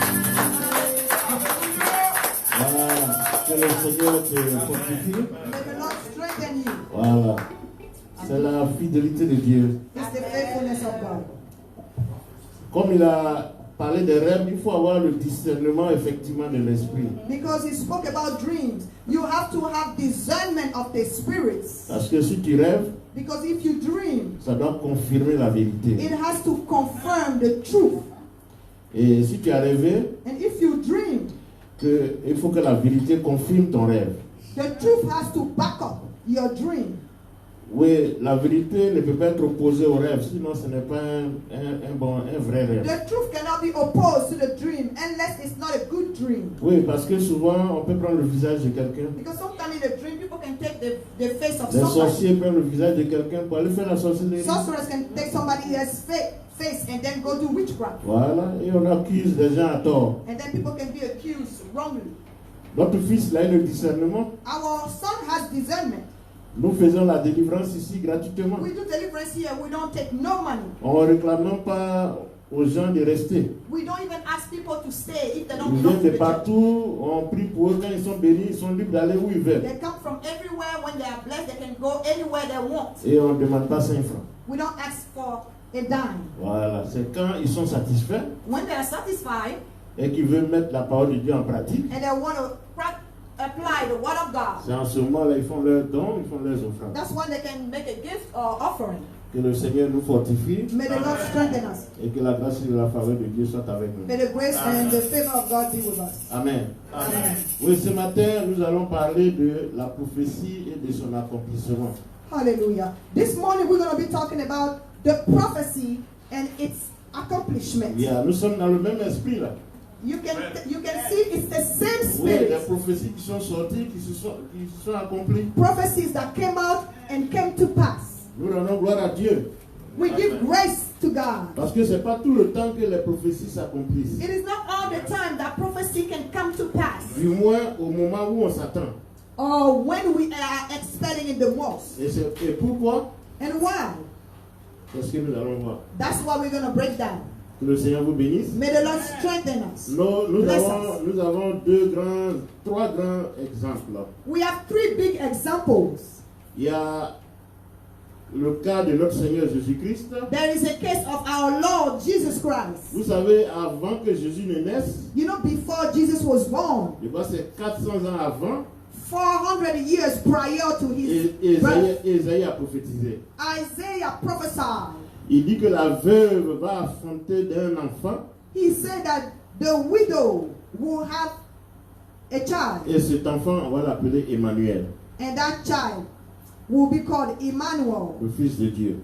Voilà. Que le Seigneur te fortifie. May the Lord strengthen you. Voilà. C'est la fidélité de Dieu. It's the faithfulness of God. Comme il a parlé des rêves, il faut avoir le discernement effectivement de l'esprit. Because He spoke about dreams, you have to have discernment of the spirits. Parce que si tu rêves, Because if you dream, ça doit confirmer la vérité. it has to confirm the truth. Et si tu as rêvé, And if you dream, il faut que la vérité confirme ton rêve. the truth has to back up your dream. Oui, la vérité ne peut pas être opposée au rêve, sinon ce n'est pas un vrai rêve. The truth cannot be opposed to the dream unless it's not a good dream. Oui, parce que souvent, on peut prendre le visage de quelqu'un. Because sometimes in a dream, people can take the face of Les somebody. sorciers prennent le visage de quelqu'un pour aller faire la sorcellerie. Sorcerers can take somebody else's face and then go do witchcraft. Voilà, et on accuse des gens à tort. And then people can be accused wrongly. Notre fils, il a le discernement. Our son has discernment. Nous faisons la délivrance ici gratuitement. We do deliverance here. We don't take no money. On ne réclame même pas aux gens de rester. We don't even ask people to stay if they don't Ils belong viennent to de the church. partout, on prie pour eux, quand ils sont bénis, ils sont libres d'aller où ils veulent. They come from everywhere. When they are blessed, they can go anywhere they want. Et on ne demande pas 5 francs. We don't ask for a dime. Voilà, c'est quand ils sont satisfaits When they are satisfied et qu'ils veulent mettre la parole de Dieu en pratique. and they want to apply the word of God, C'est en ce moment-là, ils font leurs dons, ils font leurs offrandes. that's when they can make a gift or offering. Que le Seigneur nous fortifie May the Lord strengthen us. et que la grâce et la faveur de Dieu soient avec nous. May the grace and the favor of God be with us. Amen. Amen. Oui, ce matin, nous allons parler de la prophétie et de son accomplissement. Hallelujah. This morning we're going to be talking about the prophecy and its accomplishment. Yeah, nous sommes dans le même esprit là. You can see it's the same Oui, les spirit. prophéties qui sont sorties, qui se sont accomplies. Prophecies that came out and came to pass. Nous rendons gloire à Dieu. We give grace to God. Parce que ce n'est pas tout le temps que les prophéties s'accomplissent. It is not all the time that prophecy can come to pass. Du moins au moment où on s'attend. Or when we are expecting it the most. Et pourquoi? And why? C'est ce que nous allons voir. That's what we're going to break down. Que le Seigneur vous bénisse. May the Lord strengthen us. Nous avons trois grands exemples. We have three big examples. Il y a le cas de notre Seigneur Jésus-Christ. There is a case of our Lord Jesus Christ. Vous savez, avant que Jésus ne naisse, You know, before Jesus was born, je crois que c'est 400 ans avant, 400 years prior to his birth, Ésaïe a prophétisé. Isaiah prophesied. Il dit que la veuve va affronter d'un enfant. He said that the widow will have a child, Et cet enfant, on va l'appeler Emmanuel, and that child will be called Emmanuel, le Fils de Dieu.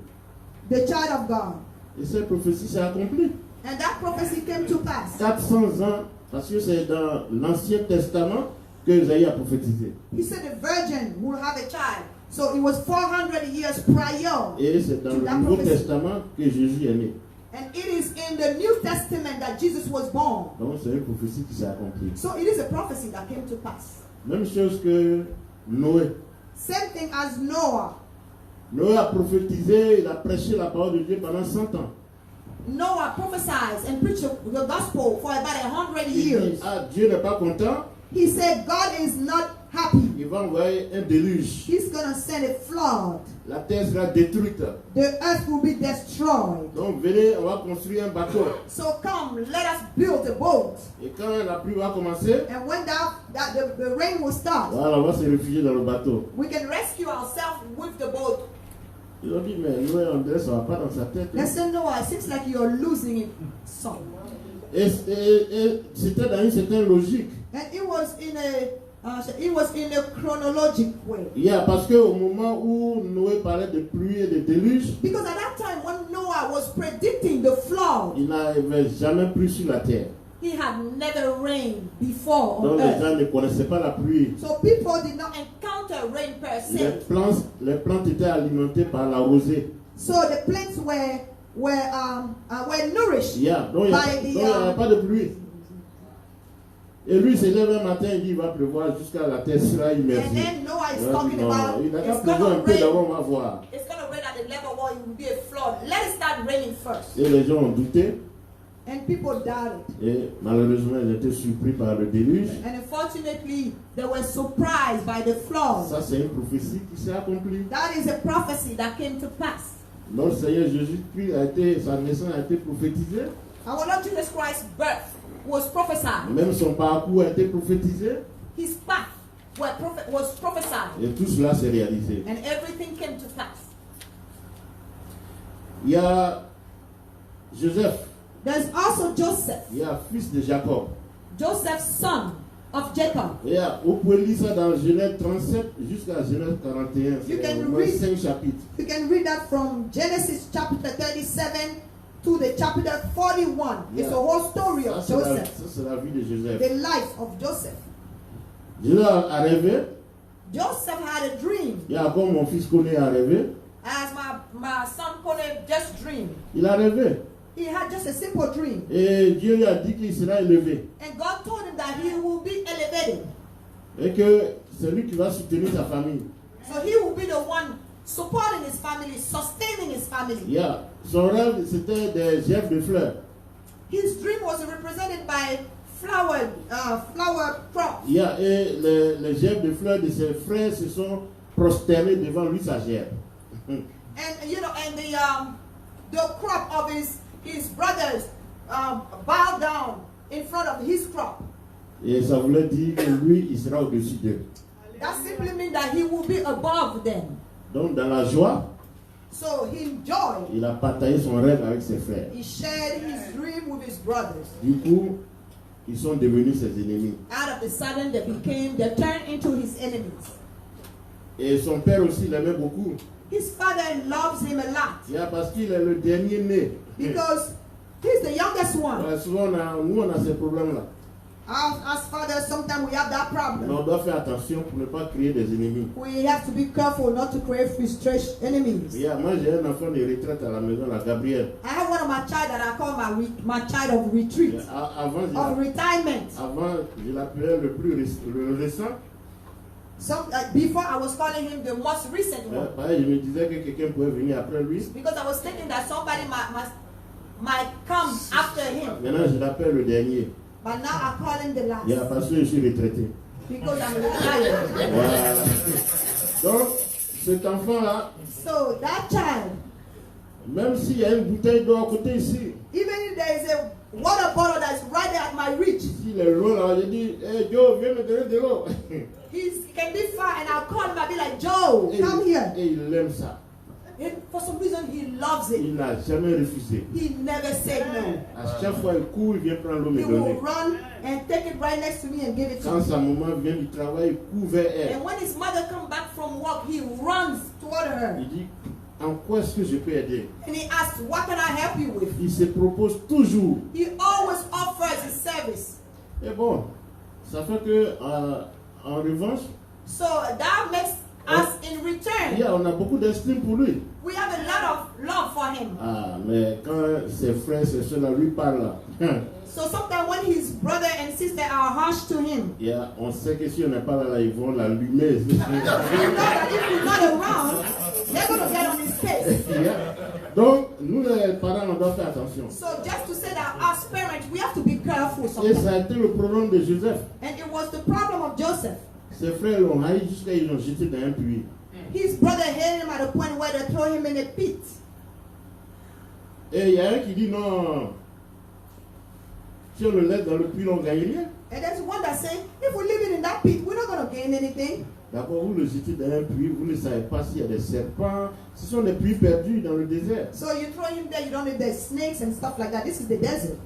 the child of God. Et cette prophétie s'est accomplie. And that prophecy came to pass. 400 ans, parce que c'est dans l'Ancien Testament que Ésaïe a prophétisé. He said the virgin will have a child. So it was 400 years prior. Et c'est dans to le that Nouveau prophecy. Testament que Jésus est né. And it is in the New Testament that Jesus was born. Donc c'est une prophétie qui s'est accomplie. So it is a prophecy that came to pass. Même chose que Noé. Same thing as Noah. Noé a prophétisé, il a prêché la parole de Dieu pendant 100 ans. Noah prophesied and preached the gospel for about 100 Il dit, years. ah, Dieu n'est pas content, He said God is not happy. il va envoyer un déluge. He's going to send a flood. La terre sera détruite. The earth will be destroyed. Donc venez, on va construire un bateau. So come, let us build a boat. Et quand la pluie va commencer, And when the rain will start, voilà, on va se réfugier dans le bateau. We can rescue ourselves with the boat. Ils ont dit, mais Noé, on dirait ça va pas dans sa tête. they said, Noah, it seems like you're losing it some. Et c'était dans une certaine logique. And it was in a chronologic way. Yeah, parce qu'au moment où Noé parlait de pluie et de déluge, Because at that time when Noah was predicting the flood, il n'avait jamais plu sur la terre. he had never rained before Donc on les earth. gens ne connaissaient pas la pluie. So people did not encounter rain per se. Les plantes étaient alimentées par la rosée. So the plants were nourished Yeah, donc il n'y avait pas de pluie. Et lui se lève un matin, il dit il va pleuvoir jusqu'à la terre sera And immergée. then Noah is Il a dit, talking non, about il a qu'à it's pleuvoir un gonna peu rain. d'abord, on va voir. It's going to rain at the level where it will be a flood. Let it start raining first. Et les gens ont douté. And people doubted. Et malheureusement, ils étaient surpris par le déluge. And unfortunately, they were surprised by the flood. Ça, c'est une prophétie qui s'est accomplie. That is a prophecy that came to pass. Notre Seigneur Jésus-Christ sa naissance a été prophétisée. Our Lord Jesus Christ's birth was prophesied. Même son parcours a été prophétisé. His path was prophesied. Et tout cela s'est réalisé. And everything came to pass. Il y a Joseph. There's also Joseph, Il y a fils de Jacob. Joseph's son of Jacob. Et vous pouvez lire ça dans Genèse 37 jusqu'à Genèse 41. You C'est can au moins read- 5 chapitres. You can read that from Genesis chapter 37 to the chapter 41. It's a whole story Ça, of c'est la, Joseph, ça, c'est la vie de Joseph. the life of Joseph. Joseph a rêvé. Joseph had a dream, Il y a comme mon fils Koné a rêvé. As my son Kone just dreamed. Il a rêvé. he had just a simple dream. Et Dieu lui a dit qu'il sera élevé. And God told him that he will be elevated. Et que c'est lui qui va soutenir sa famille. So he will be the one supporting his family, sustaining his family. Yeah. Son rêve, c'était des gerbes de fleurs. His dream was represented by flower crops. Yeah. Et les gerbes de fleurs de ses frères se sont prosternés devant lui, sa gerbe. And the crop of his brothers bowed down in front of his crop. Et ça voulait dire que lui, il sera au-dessus d'eux. That simply means that he will be above them. Donc, dans la joie, So he enjoyed. il a partagé son rêve avec ses frères. He shared his dream with his brothers. Du coup, ils sont devenus ses ennemis. Out of the sudden, they turned into his enemies. Et son père aussi l'aimait beaucoup. His father loves him a lot Yeah, parce qu'il est le dernier né. because he's the youngest one. Ouais, souvent, nous, on a ces problèmes-là. As fathers, sometimes we have that Mais problem. on doit faire attention pour ne pas créer des ennemis. We have to be careful not to create frustration enemies. Yeah, moi, j'ai un enfant de retraite à la maison, la Gabrielle. I have one of my child that I call my child of retreat, Yeah, avant, of retirement. je l'appelais le récent. Before I was calling him the most recent one Pareil, je me disais que quelqu'un pouvait venir après lui. because I was thinking that somebody might come after him. Maintenant, je l'appelle le dernier. But now I call him the last Yeah, parce que je suis retraité. because I'm retired. Voilà. Donc, cet enfant-là, So that child, même s'il y a une bouteille d'eau à côté ici, even if there is a water bottle that's right there at my reach, s'il est loin là, je dis, hey Joe, viens me donner de l'eau. he can be far and I'll call him. I'll be like, Joe, come here. Et il aime ça. And for some reason, he loves it. Il n'a jamais refusé. He never said no. À chaque fois, il court, il vient prendre l'eau me He will donner. run and take it right next to me and give it to Quand me. sa maman vient du travail, il court vers elle. And when his mother comes back from work, he runs toward her. Il dit, en quoi est-ce que je peux aider? And he asks, what can I help you with? Il se propose toujours. He always offers his service. Et bon, ça fait que, en revanche, So that makes us in return. on a beaucoup d'estime pour lui. We have a lot of love for him. Ah, mais quand ses frères, ses soeurs là, lui parlent, So sometimes when his brother and sister are harsh to him, on sait que si on n'est pas là, ils vont l'allumer. you know that if he's not around, they're going to get on his case. Donc, nous les parents, on doit faire attention. So just to say that as parents, we have to be careful Et sometimes. ça a été le problème de Joseph. And it was the problem of Joseph. Ses frères l'ont haï jusqu'à ils l'ont jeté dans un puits. His brother hated him at the point where they throw him in a pit. Et il y a un qui dit non, si on le laisse dans le puits, on ne gagne rien. And there's one that say, if we leave it in that pit, we're not going to gain anything. D'abord, vous le jetez dans un puits, vous ne savez pas s'il y a des serpents. Ce sont des puits perdus dans le désert. So you throw him there, you don't know if there's snakes and stuff like that. This is the desert.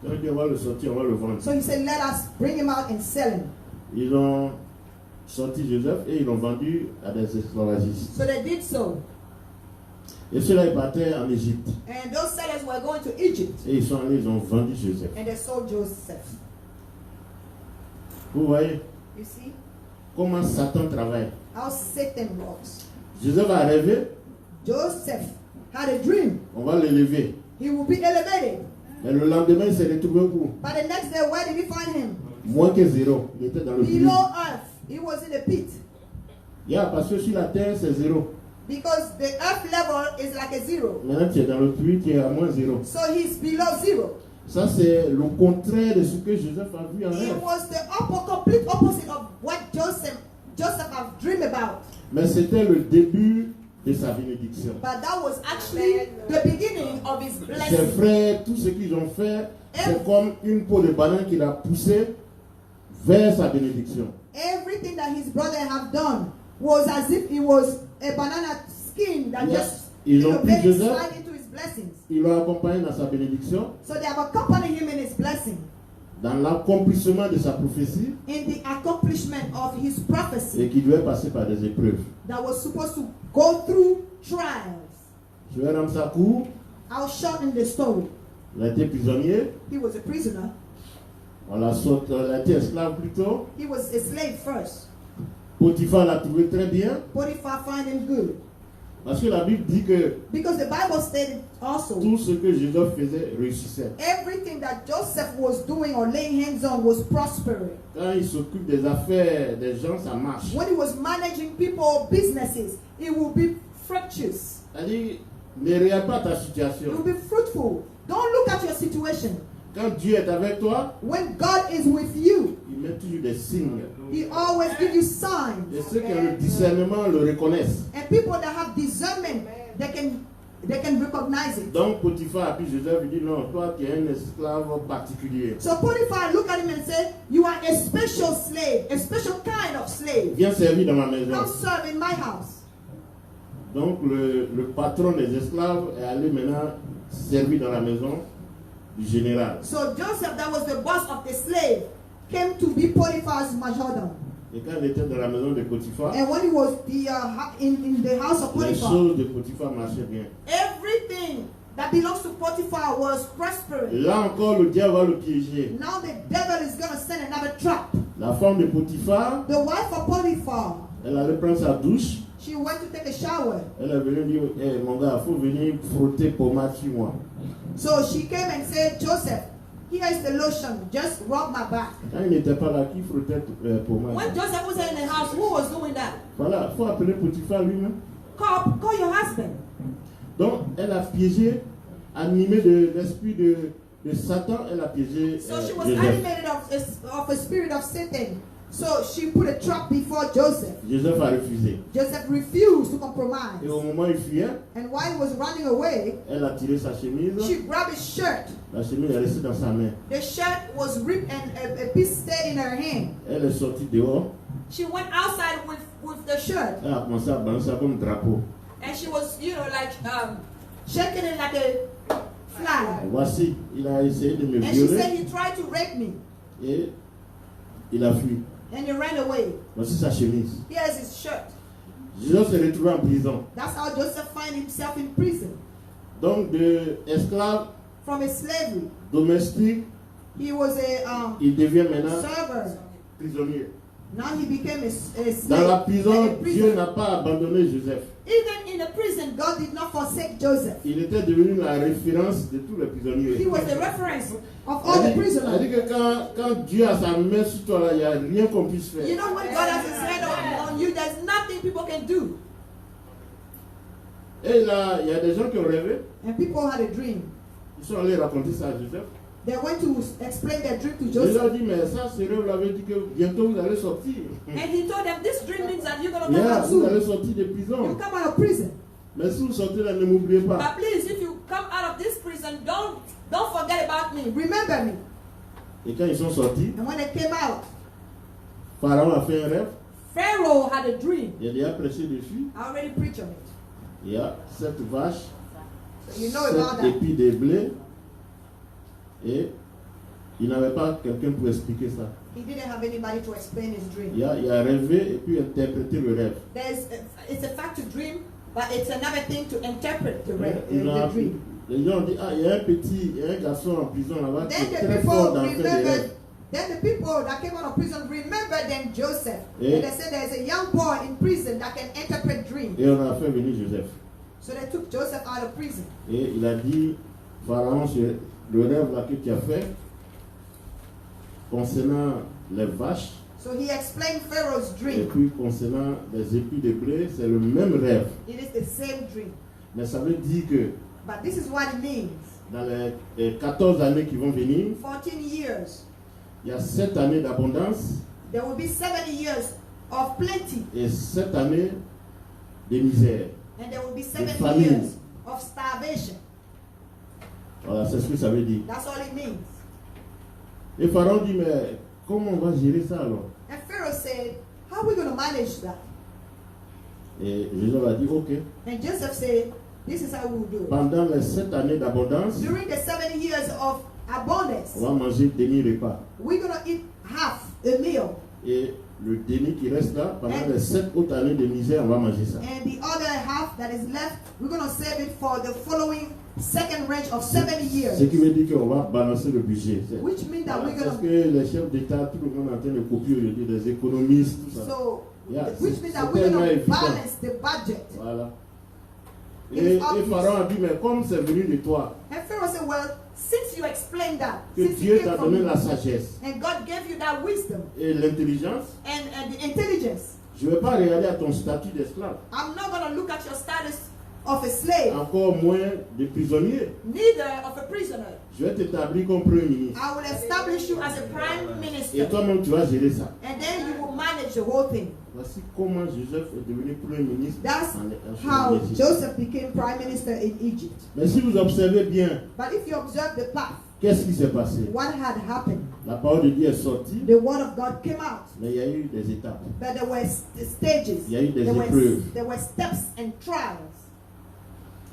Donc, on va le sortir, on va le vendre. So he said, let us bring him out and sell him. Ils ont sorti Joseph et ils l'ont vendu à des esclavagistes. So they did so. Et ceux-là, ils partaient en Égypte. And those sellers were going to Egypt. Et ils sont allés, ils ont vendu Joseph. And they sold Joseph. Vous voyez You see comment Satan travaille. how Satan works. Joseph a rêvé, Joseph had a dream. on va l'élever. He will be elevated. Mais le lendemain, il s'est retrouvé où? But the next day, where did he find him? Moins que zéro. Il était dans le puits. Below earth. He was in the pit. Parce que sur la terre, c'est zéro. Because the earth level is like a zero. Maintenant, tu es dans le puits, tu es à moins zéro. So he's below zero. Ça, c'est le contraire de ce que Joseph a vu en It rêve. was the complete opposite of what Joseph had dreamed about. Mais c'était le début de sa bénédiction. But that was actually the beginning of his Ses blessing. frères, tout ce qu'ils ont fait, c'est comme une peau de banane qu'il a poussé vers sa bénédiction. Everything that his brother have done was as if it was a banana skin that just Ils ont pris made it Joseph, slide into his blessings. ils l'ont accompagné dans sa bénédiction, So they have accompanied him in his blessing, dans l'accomplissement de sa prophétie, in the accomplishment of his et prophecy qui devait passer par des épreuves. that was supposed to go through trials. Je vais rendre ça court. I'll shorten the story. Il a été prisonnier, He was a prisoner. on a été esclave plutôt. He was a slave first. Potiphar l'a trouvé très bien, Potiphar found him good. parce que la Bible dit que Because the Bible stated also tout ce que Joseph faisait réussissait. everything that Joseph was doing or laying hands on was prospering. Quand il s'occupe des affaires des gens, ça marche. When he was managing people, businesses, it will be fructuous. C'est-à-dire, ne regarde pas ta It situation. will be fruitful. Don't look at your situation. Quand Dieu est avec toi, When God is with you, il met toujours des signes. He always gives you signs. Et ceux qui ont le discernement le reconnaissent. And people that have discernment, they can recognize it. Donc Potiphar a pris Joseph et dit non, toi tu es un esclave particulier. So Potiphar looked at him and said, you are a special slave, a special kind of slave. Viens servir dans ma maison. Come serve in my house. Donc le patron des esclaves est allé maintenant servir dans la maison du général. So Joseph, that was the boss of the slave, came to be Potiphar's majordom. Et quand il était dans la maison de Potiphar, And when he was in the house of les Potiphar, choses de Potiphar marchaient bien. everything that belongs to Potiphar was prospering. Là encore, le diable va le piéger. Now the devil is going to send another trap. La femme de Potiphar, The wife of Potiphar, elle allait prendre sa douche. she went to take a shower. Elle est venue dire, hey, mon gars, il faut venir frotter pommade sur moi. So she came and said, Joseph, here is the lotion. Just rub my back. Quand il n'était pas là, qui frottait pommade? When Joseph was in the house, who was doing that? Voilà, il faut appeler Potiphar lui-même. Call your husband. Donc, elle a piégé, animée de l'esprit de Satan, elle a piégé So she was Joseph. animated of a spirit of Satan. So she put a trap before Joseph. Joseph a refusé. Joseph refused to compromise. Et au moment où il fuyait, And while he was running away, elle a tiré sa chemise. she grabbed his shirt. La chemise est restée dans sa main. The shirt was ripped and a piece stayed in her hand. Elle est sortie dehors. She went outside with the shirt. Shirt. Elle a commencé à balancer comme drapeau. And she was, like, Shaking it like a flag. Voici, il a essayé de me And she said violer he tried to rape me. et il a fui. And he ran away. Voici sa chemise. Here's his shirt. Joseph s'est retrouvé en prison. That's how Joseph found himself in prison. Donc, de esclave From his slavery, domestique, he was a il devient maintenant server. prisonnier. Now he became a slave. Dans la prison, And in Dieu prison. n'a pas abandonné Joseph. Even in the prison, God did not forsake Joseph. Il était devenu la référence de tous les prisonniers. He was the reference of all the prisoners. C'est-à-dire que quand Dieu a sa main sur toi, là, il n'y a rien qu'on puisse faire. You know, when God has his hand on you, there's nothing people can do. Et là, il y a des gens qui ont rêvé. And people had a dream. Ils sont allés raconter ça à Joseph. They went to explain their dream to Il leur Joseph. dit, mais ça, c'est vous l'avez dit que bientôt vous allez sortir. And he told them, this dream means that you're going to come Yeah, out vous allez soon. sortir de You prison. come out of prison. Mais si vous sortez là, ne m'oubliez pas. But please, if you come out of this prison, don't forget about me. Remember me. Et quand ils sont sortis, And when they came out, Pharaon a fait un rêve. Pharaoh had a dream. Il a déjà prêché dessus. I already preached on it. Il y a 7 vaches, So you know about 7 that. épis de blé. Et il n'avait pas quelqu'un pour expliquer ça. He didn't have anybody to explain his dream. Il a rêvé et puis interprété le rêve. It's a fact to dream, but it's another thing to interpret the Les dream. gens ont dit, ah, il y a un petit, il y a un garçon en prison là-bas qui Then est the très fort people dans le fait des remembered. rêves. Then the people that came out of prison remembered then Joseph. Eh. And they said there's a young boy in prison that can interpret dreams. Et on a fait venir Joseph. So they took Joseph out of prison. Et il a dit, Pharaon, c'est le rêve là que tu as fait concernant les vaches So he explained Pharaoh's et dream. puis concernant les épis de blé, c'est le même rêve. It is the same dream. Mais ça veut dire que But this is what it means. dans les 14 années qui vont venir, 14 years. il y a 7 années d'abondance There will be 7 years of plenty. et 7 années de misère. And there will be 7 famine. years of starvation. Voilà, c'est ce que ça veut dire. That's all it means. Et Pharaon dit, mais comment on va gérer ça alors? And Pharaoh said, how are we going to manage that? Et Jésus a dit, ok, And Joseph said, this is how we will do it. pendant les 7 années d'abondance, During the 7 years of abundance, on va manger demi-repas. we're going to eat half a meal. Et le demi qui reste là, pendant les 7 autres années de misère, on va manger ça. And the other half that is left, we're going to save it for the following second range of 7 years. Ce qui veut dire qu'on va balancer le budget. Which means that we're Parce going que les chefs d'État, tout le monde est en train de copier aujourd'hui, des économistes, tout to, ça. so, Yeah, which c'est means that we're tellement going to évident. balance the budget. Voilà. It's Et obvious. Pharaon a dit, mais comme c'est venu de toi, And Pharaoh said, well, since you explained that, que since Dieu it t'a came from donné you, la sagesse and God gave you that wisdom et l'intelligence, and the intelligence, je ne vais pas regarder à ton statut d'esclave, I'm not going to look at your status of a slave, encore moins de prisonnier. neither of a prisoner. Je vais t'établir comme premier ministre. I will establish you as a prime Et minister, toi-même, tu vas gérer ça. and then you will manage the whole thing. Voici comment Joseph est devenu premier ministre. That's en how Égypte. Joseph became prime minister in Egypt. Mais si vous observez bien, But if you observe the path, qu'est-ce qui s'est passé? what had happened? La parole de Dieu est sortie, The word of God came out, mais il y a eu des étapes. but there were stages, Il y a eu des there épreuves. were steps and trials.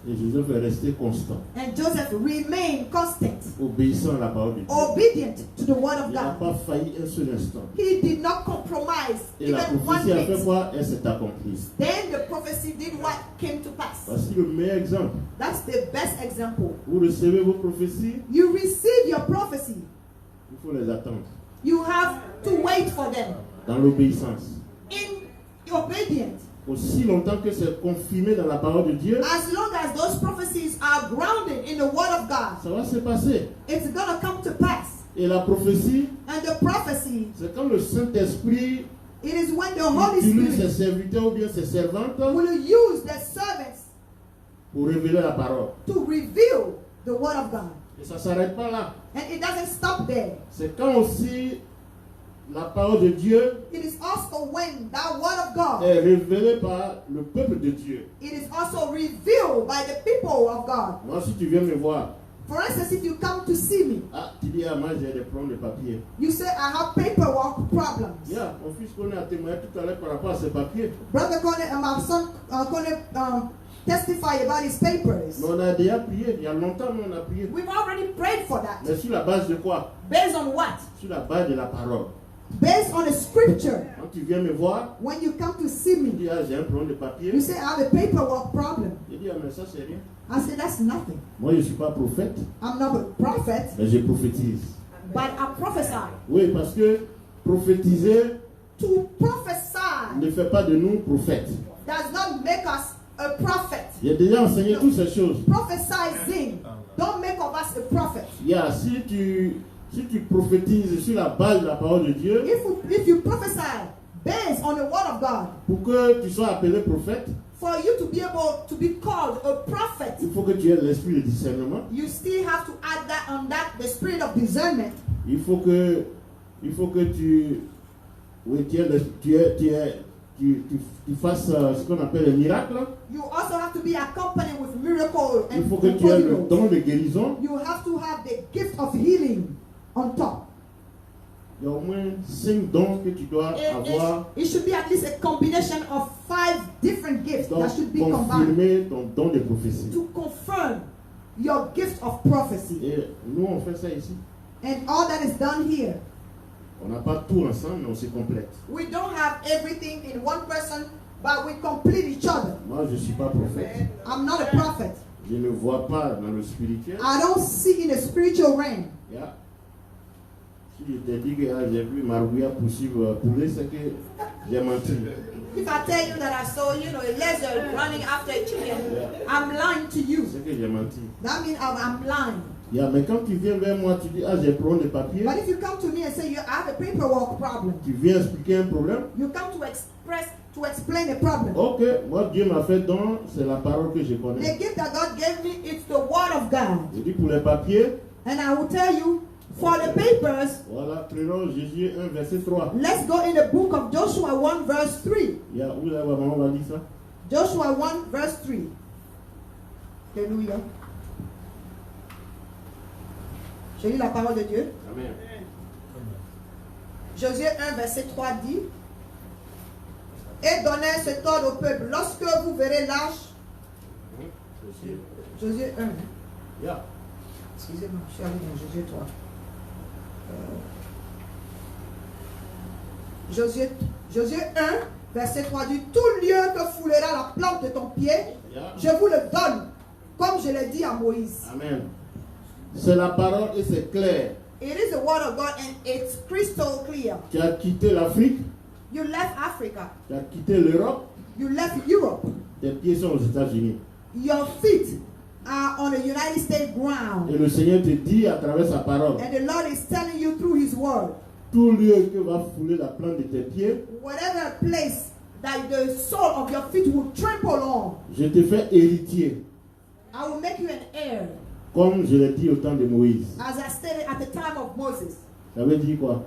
Et Joseph est resté constant, And Joseph remained constant, obéissant à la parole de Dieu. obedient to the word of Il n'a God. pas failli un seul instant. He did not compromise Et la even one prophétie a fait bit. quoi? Elle s'est accomplie. Then the prophecy did what came to pass. Voici le meilleur exemple. That's the best example. Vous recevez vos prophéties, You receive your prophecy. il faut les attendre. You have to wait for them Dans l'obéissance. in obedience. Aussi longtemps que c'est confirmé dans la parole de Dieu, As long as those prophecies are grounded in the word of God, ça va se passer. it's going to come to pass. Et la prophétie, And the prophecy, c'est quand le Saint-Esprit it is when the Holy utilise ses Spirit serviteurs ou bien ses servantes will use their servants pour révéler la parole. to reveal the word of God. Et ça ne s'arrête pas là. And it doesn't stop there. C'est quand aussi la parole de Dieu It is also when that word of God, est révélée par le peuple de Dieu. it is also revealed by the people of God. Moi, si tu viens me voir, For instance, if you come to see me, ah, tu dis, ah, moi j'ai des problèmes de papier. you say, I have paperwork problems. Yeah, mon fils connaît à témoigner tout à l'heure par rapport à ses papiers. Brother Kone and my son Kone testify about his papers. Mais on a déjà prié, il y a longtemps, nous on a prié. We've already prayed for that. Mais sur la base de quoi? Based on what? Sur la base de la parole. Based on the scripture. Quand tu viens me voir, When you come to see tu me, dis, ah, j'ai un problème de papier. you say, I have a paperwork problem. Je dis, ah, mais ça c'est rien. I say, that's nothing. Moi je ne suis pas prophète, I'm not a prophet, mais je prophétise. but I prophesy. Oui, parce que prophétiser To prophesy ne fait pas de nous prophètes. does not make us a prophet. J'ai déjà enseigné toutes ces choses. Prophesizing don't make of us a prophet. Yeah, si tu prophétises sur la base de la parole de Dieu, If you prophesy based on the word of God, pour que tu sois appelé prophète, for you to be able to be called a prophet, il faut que tu aies l'esprit de discernement. you still have to add that on that, the spirit of discernment. Il faut que tu, oui, tu fasses ce qu'on appelle le miracle. You also have to be accompanied with miracle Il and faut que tu aies le miracles. don de guérison. You have to have the gift of healing on top. Il y a au moins 5 dons que tu dois avoir It should be at least a combination of 5 different gifts pour that should be combined confirmer ton don de prophétie. to confirm your gift of prophecy. Et nous, on fait ça ici. And all that is done here. On n'a pas tout ensemble, mais on se complète. We don't have everything in one person, but we complete each other. Moi, je ne suis pas prophète. I'm not a prophet. Je ne vois pas dans le spirituel. I don't see in the spiritual realm. Yeah. Si je te dis que j'ai vu Marouia poursuivre poulet, c'est que j'ai menti. If I tell you that I saw, a lizard running after a chicken, I'm lying to you. C'est que j'ai menti. That means I'm lying. Yeah, mais quand tu viens vers moi, tu dis, j'ai un problème de papier. But if you come to me and say I have a paperwork problem, Tu viens expliquer un problème. you come to explain a problem. Ok, moi Dieu m'a fait don, c'est la parole que je connais. The gift that God gave me, it's the word of God. Je dis pour les papiers, And I will tell you, for the papers, voilà, prenons Jésus 1, verset 3. let's go in the book of Joshua 1 verse 3. Il y a où là, maman va dire ça? Joshua 1 verse 3. Alléluia. Je lis la parole de Dieu. Amen. Josué 1 verset 3 dit: Et donnez cet ordre au peuple, lorsque vous verrez l'arche. Josué 1. Yeah. Excusez-moi, je suis allé dans Josué 3. Josué 1, verset 3 dit: Tout lieu que foulera la plante de ton pied, je vous le donne, comme je l'ai dit à Moïse. Amen. C'est la parole et c'est clair. It is the word of God and it's crystal clear. Tu as quitté l'Afrique, You left Africa, tu as quitté l'Europe, you left Europe, tes pieds sont aux États-Unis. your feet are on the United States ground. Et le Seigneur te dit à travers sa parole, And the Lord is telling you through His word, tout lieu que va fouler la plante de tes pieds, whatever place that the sole of your feet will trample on, je te fais héritier, I will make you an heir. comme je l'ai dit au temps de Moïse. As I stated at the time of Moses. Ça veut dire quoi?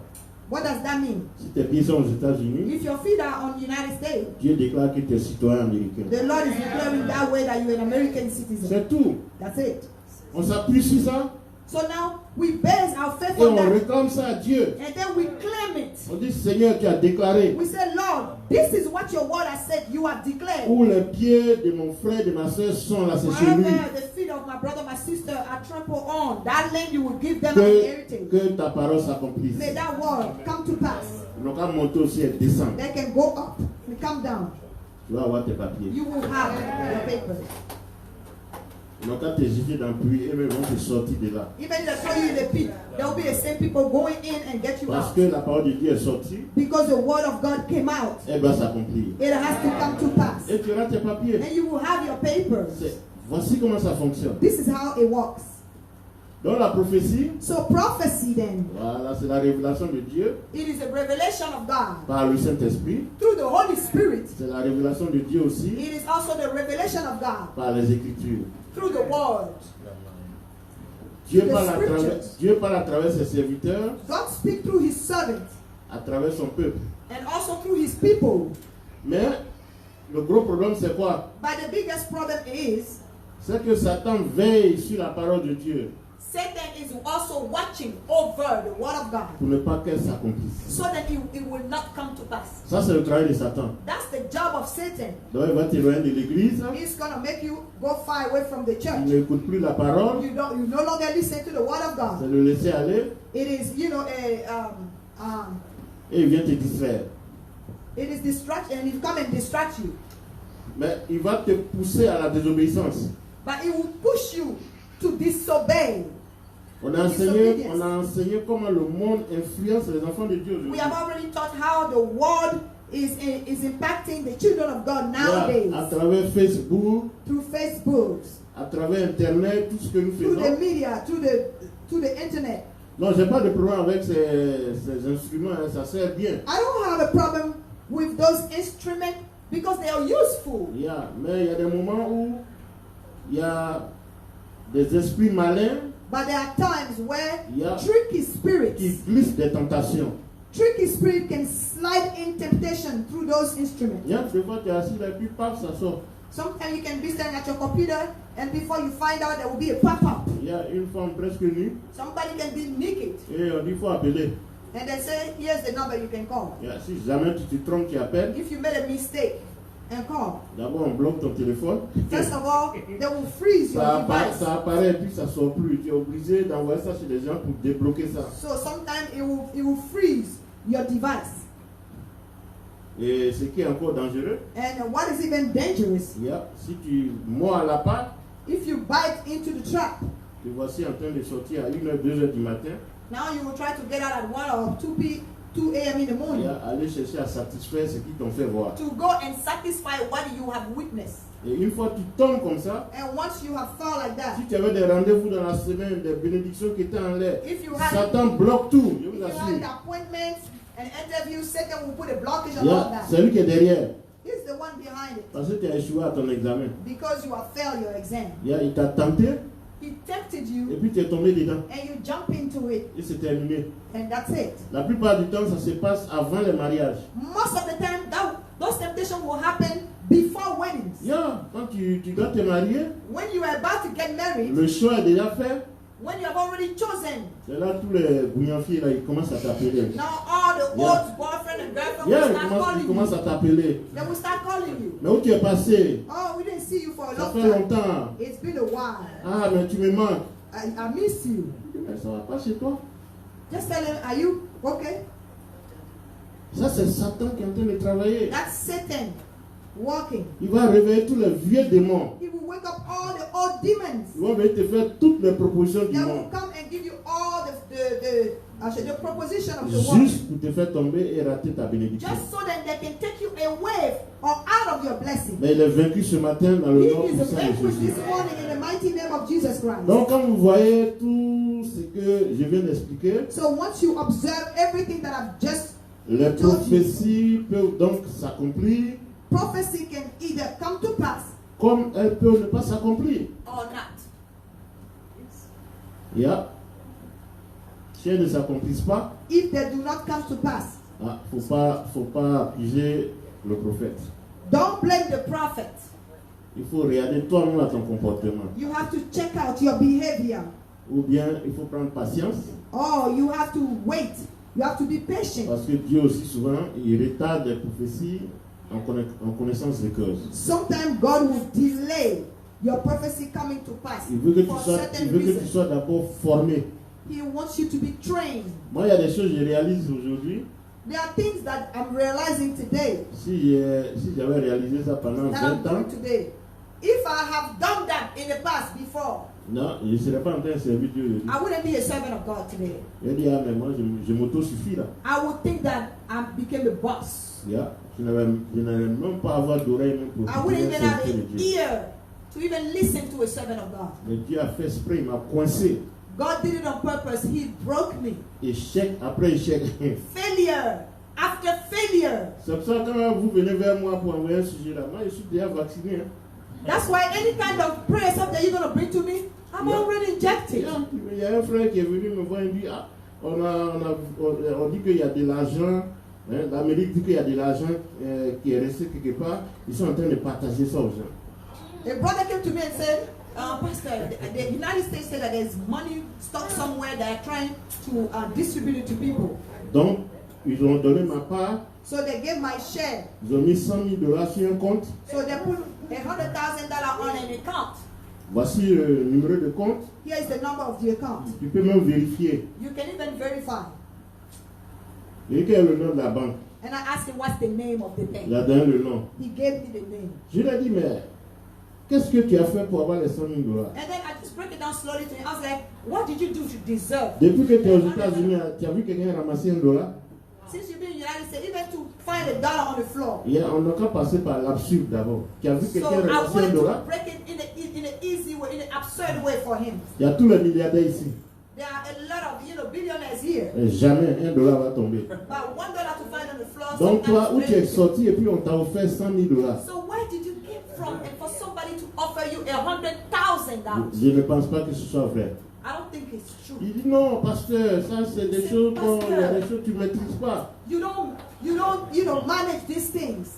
What does that mean? Si tes pieds sont aux États-Unis, If your feet are on the United States, Dieu déclare que tu es citoyen américain. the Lord is declaring that way that you're an American citizen. C'est tout. That's it. On s'appuie sur ça So now we base our faith et on on that, réclame ça à Dieu. and then we claim it. On dit, Seigneur, tu as déclaré We say, Lord, this is what your word has said. You have declared. où les pieds de mon frère, de ma soeur sont là, c'est chez lui. Wherever the feet of my brother, my sister are trampled on, that land you will give them an heritage. Que ta parole s'accomplisse. May that word come to pass. Donc, à monter aussi et descendre. They can go up and come down. Tu vas avoir tes papiers. You will have your papers. Donc, quand tu es jeté dans le puits, eux-mêmes vont te sortir de là. Even if they throw you in the pit, there will be the same people going in and get you Parce out. que la parole de Dieu est sortie, Because the word of God came out. elle va s'accomplir. It has to come to pass. Et tu auras tes papiers. And you will have your papers. Voici comment ça fonctionne. This is how it works. Dans la prophétie, So prophecy then, voilà, c'est la révélation de Dieu it is a revelation of God par le Saint-Esprit. through the Holy Spirit. C'est la révélation de Dieu aussi It is also the revelation of God par les Écritures. through the Word. Dieu The parle à travers ses serviteurs, God speaks through His servants à travers son peuple. and also through His people. Mais le gros problème, c'est quoi? But the biggest problem is C'est que Satan veille sur la parole de Dieu Satan is also watching over the Word of God pour ne pas qu'elle s'accomplisse. so that it will not come to pass. Ça, c'est le travail de Satan. That's the job of Satan. Donc, il va t'éloigner de l'église. He's going to make you go far away from the Il church. n'écoute plus la parole. You no longer listen to the Word of C'est God. le laisser aller It is, et il vient te distraire. it is distraction, and it come and distract you. Mais il va te pousser à la désobéissance. But it will push you to disobey. On a enseigné comment le monde influence les enfants de Dieu aujourd'hui. We have already taught how the world is impacting the children of God nowadays. À travers Facebook, Through Facebook, à travers Internet, tout ce que nous through the faisons. media, through the internet. Non, j'ai pas de problème avec ces instruments, hein, ça sert bien. I don't have a problem with those instruments. Because they are useful. Yeah, mais il y a des moments où il y a des esprits malins But there are times where Yeah. tricky spirits, qui glissent des tentations. tricky spirit can slide in temptation through those instruments. Il y a des fois tu es assis là et puis paf, ça sort. Sometimes you can be standing at your computer and before you find out there will be a pop-up. Il y a une femme presque nue Somebody can be naked et on dit il faut appeler. and they say, here's the number you can call. Yeah, si jamais tu te trompes, tu appelles. If you made a mistake and call, D'abord on bloque ton téléphone. first of all, they will freeze your device. Ça apparaît et puis ça sort plus. Tu es obligé d'envoyer ça chez les gens pour débloquer ça. So sometimes it will freeze your device. Et ce qui est encore dangereux, And what is even dangerous, yeah, si tu mords à la patte, if you bite into the trap, te voici en train de sortir à 1h, 2h du matin, now you will try to get out at 1 or 2 a.m. in the morning yeah, aller chercher à satisfaire ce qu'ils t'ont fait voir. to go and satisfy what you have witnessed. Et une fois que tu tombes comme ça, And once you have felt like that, si tu avais des rendez-vous dans la semaine, des bénédictions qui étaient en l'air, if you had Satan bloque tout, je if vous you had assure. appointments and interviews, Satan will put a blockage on all Yeah, that. c'est lui qui est derrière. He's the one behind it Parce que tu as échoué à ton examen. because you have failed your exam. Yeah, il t'a tenté He tempted et you puis tu es tombé dedans. and you jump into it Et c'est terminé. and that's it. La plupart du temps, ça se passe avant les mariages. Most of the time, those temptations will happen before weddings. Yeah, quand tu dois te marier, When you are about to get married, le choix est déjà fait. when you have already chosen, C'est là tous les bouillonfiers là, ils commencent à t'appeler. now all the Yeah. old boyfriend and girlfriend Yeah, will ils start commencent, calling à you. t'appeler. They will start calling you. Mais où tu es passé? Oh, we didn't see you for a Ça long fait time. longtemps. It's been a while. Ah, mais tu me manques. I miss you. Mais ça va pas chez toi. Just tell him, are you okay? Ça, c'est Satan qui est en train de travailler. That's Satan walking. Il va réveiller tous les vieux démons. He will wake up all the old demons. Il va venir te faire toutes les propositions du They will monde. come and give you all the proposition of the world. Juste pour te faire tomber et rater ta bénédiction. Just so that they can take you away or out of your blessing. Mais il est vaincu ce matin dans le He nom is puissant de vanquished Jésus. this morning in the mighty name of Jesus Christ. Donc, quand vous voyez tout ce que je viens d'expliquer, So once you observe everything that I've just les prophéties peuvent donc s'accomplir prophecy can either come to pass comme elles peuvent ne pas s'accomplir. or not. Yeah. Si elles ne s'accomplissent pas, If they do not come to pass, faut pas accuser le prophète. don't blame the prophet. Il faut regarder toi-même à ton comportement. You have to check out your behavior. Ou bien il faut prendre patience, Or you have to wait. You have to be patient. parce que Dieu aussi souvent, il retarde les prophéties en connaissance des causes. Sometimes God will delay your prophecy coming to pass Il veut que for tu certain reasons. sois d'abord formé. He wants you to be trained. Moi, il y a des choses que je réalise aujourd'hui. There are things that I'm realizing today Si j'avais réalisé ça pendant that I'm 20 ans, doing today. If I have done that in the past before, non, je ne serais pas en train de servir Dieu aujourd'hui. I wouldn't be a servant of God today. Je dis, ah, mais moi, je m'auto-suffis là. I would think that I became a boss. Yeah. Je n'allais même pas avoir d'oreille même pour I wouldn't even have servir an Dieu. ear to even listen to a servant of God. Mais Dieu a fait exprès, il m'a coincé. God did it on purpose. He broke me. Échec après échec. Failure after failure. C'est pour ça que quand vous venez vers moi pour envoyer un sujet là, moi je suis déjà vacciné. Hein. That's why any kind of prayer stuff that you're going to bring to me, I'm Yeah. already injected. Il y a un frère qui est venu me voir et me dit, ah, on dit qu'il y a de l'argent, hein, l'Amérique dit qu'il y a de l'argent qui est resté quelque part, ils sont en train de partager ça aux gens. A brother came to me and said, Pastor, the United States said that there's money stuck somewhere that are trying to distribute it to people. Donc, ils ont donné ma part, So they gave my share. ils ont mis $100,000 sur un compte. So they put $100,000 on an account. Voici le numéro de compte, Here is the number of the account. tu peux même vérifier. You can even verify. Et quel est le nom de la banque? And I asked him, what's the name of the Il bank? a donné le nom. He gave me the name. Je lui ai dit, mais qu'est-ce que tu as fait pour avoir les $100,000? And then I just broke it down slowly to him. I was like, what did you do to deserve? Depuis que tu es aux États-Unis, tu as vu quelqu'un ramasser $1? Since you've been in the United States, even to find $1 on the floor. On n'a qu'à passer par l'absurde d'abord. Tu as vu So quelqu'un I ramasser wanted $1? to break it in an easy way, in an absurd way for him. Il y a tous les milliardaires ici. There are a lot of billionaires here. Et jamais $1 va tomber. But $1 to find on the floor Donc toi, sometimes où tu es raise. sorti et puis on t'a offert 100 000 $. So where did you get from and for somebody to offer you $100,000? Je ne pense pas que ce soit vrai. I don't think it's true. Il dit non, pasteur, ça c'est des choses, bon, il y a des choses que tu ne maîtrises pas. You don't manage these things.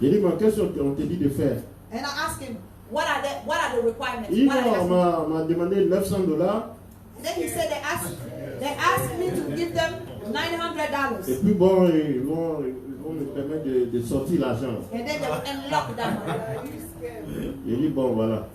J'ai dit, mais qu'est-ce qu'on te dit de faire? And I asked him, What are the requirements? Il dit What are non, the- on m'a demandé $900. then he said they asked me to give them Et $900. puis bon, ils vont me permettre de sortir l'argent. And then they would unlock that money. J'ai dit bon, voilà.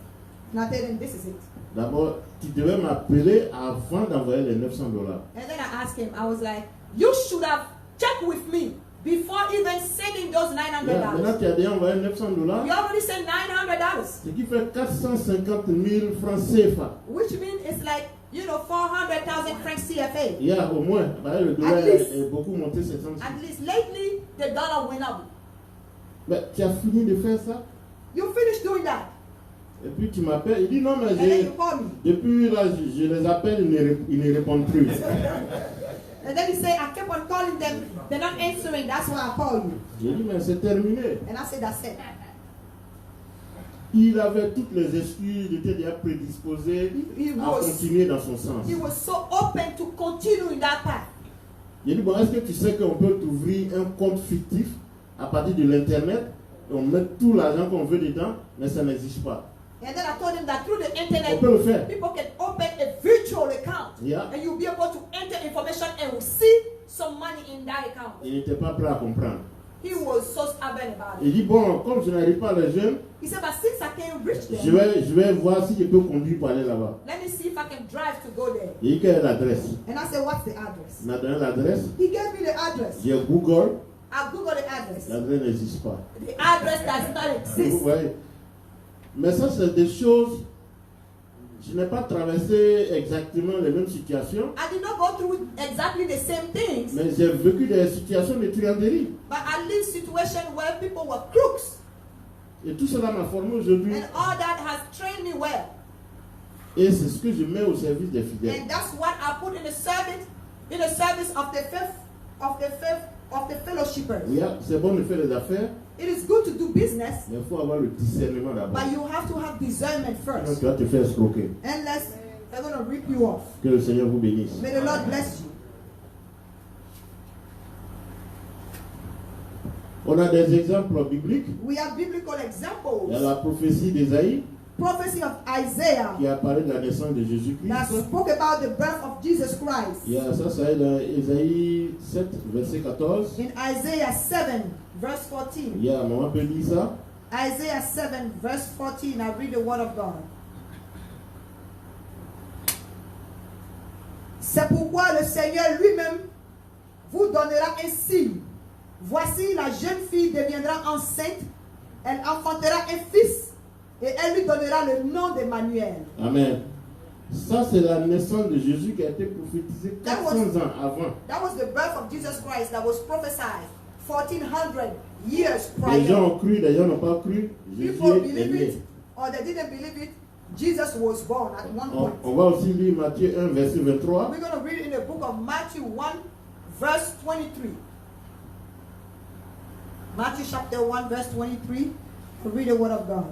And I told him, this is it. D'abord, tu devais m'appeler avant d'envoyer les $900. And then I asked him, I was like, you should have checked with me before even sending those Maintenant, $900. tu as déjà envoyé $900, You already sent $900, ce qui fait 450 000 francs CFA. Which means it's like, 400,000 francs CFA. Il y a au moins, bah, le dollar At least. est beaucoup monté cette année. At least lately, the dollar went up. Mais tu as fini de faire ça? You finished doing that. Et puis tu m'appelles, il dit non, mais And then you call me. depuis là, je les appelle, ils ne répondent plus. And then he said, I kept on calling them. They're not answering. That's why I call you. J'ai dit, mais c'est terminé. And I said, that's it. Il avait toutes les excuses, il était déjà prédisposé He à was, continuer dans son sens. he was so open to continue in that path. J'ai dit, bon, est-ce que tu sais qu'on peut t'ouvrir un compte fictif à partir de l'internet et on met tout l'argent qu'on veut dedans, mais ça n'existe pas. And then I told him that through the On internet, peut le faire. people can open a virtual account. Yeah. And you'll be able to enter information and will see some money in that account. Il n'était pas prêt à comprendre. He was so stubborn about it. Il dit, bon, comme je n'arrive pas à les jeunes, He said, but since I can't reach je them, vais voir si je peux conduire pour aller là-bas. let me see if I can drive to go there. Il dit, quelle est l'adresse? And I said, what's the address? Il m'a donné l'adresse. He gave me the address. J'ai Google, I Googled the address. l'adresse n'existe pas. The address does not Vous exist. voyez? Mais ça, c'est des choses. Je n'ai pas traversé exactement les mêmes situations, I did not go through exactly the same things, mais j'ai vécu des situations de truanderie. but I lived situations where people were crooks. Et tout cela m'a formé aujourd'hui. And all that has trained me well. Et c'est ce que je mets au service des fidèles. And that's what I put in the service of the fellowshippers. Oui, c'est bon de faire des affaires, It is good to do business, mais il faut avoir le discernement d'abord. but you have to have discernment Sinon, first. tu vas te faire escroquer. Unless they're going to rip you off. Que le Seigneur vous bénisse. May the Lord bless you. On a des exemples bibliques. We have biblical Il y a examples. la prophétie d'Ésaïe Prophecy of Isaiah qui a parlé de la naissance de Jésus-Christ. that spoke about the birth of Jesus Christ. Il y a ça est dans Ésaïe 7, verset 14. In Isaiah 7, verse 14. Il y a, maman peut dire ça. Isaiah 7, verse 14. I read the word of God. C'est pourquoi le Seigneur lui-même vous donnera un signe. Voici, la jeune fille deviendra enceinte. Elle enfantera un fils. Et elle lui donnera le nom d'Emmanuel. Amen. Ça, c'est la naissance de Jésus qui a été prophétisée That 400 was- ans avant. That was the birth of Jesus Christ that was prophesied 1400 years Les gens prior. ont cru, les gens n'ont pas cru. Jésus People est believe né. it or they didn't believe it. Jesus was born at one point. On va aussi lire Matthieu 1, verset 23. We're going to read in the book of Matthew 1, verse 23. Matthew chapter 1, verse 23. We'll read the word of God.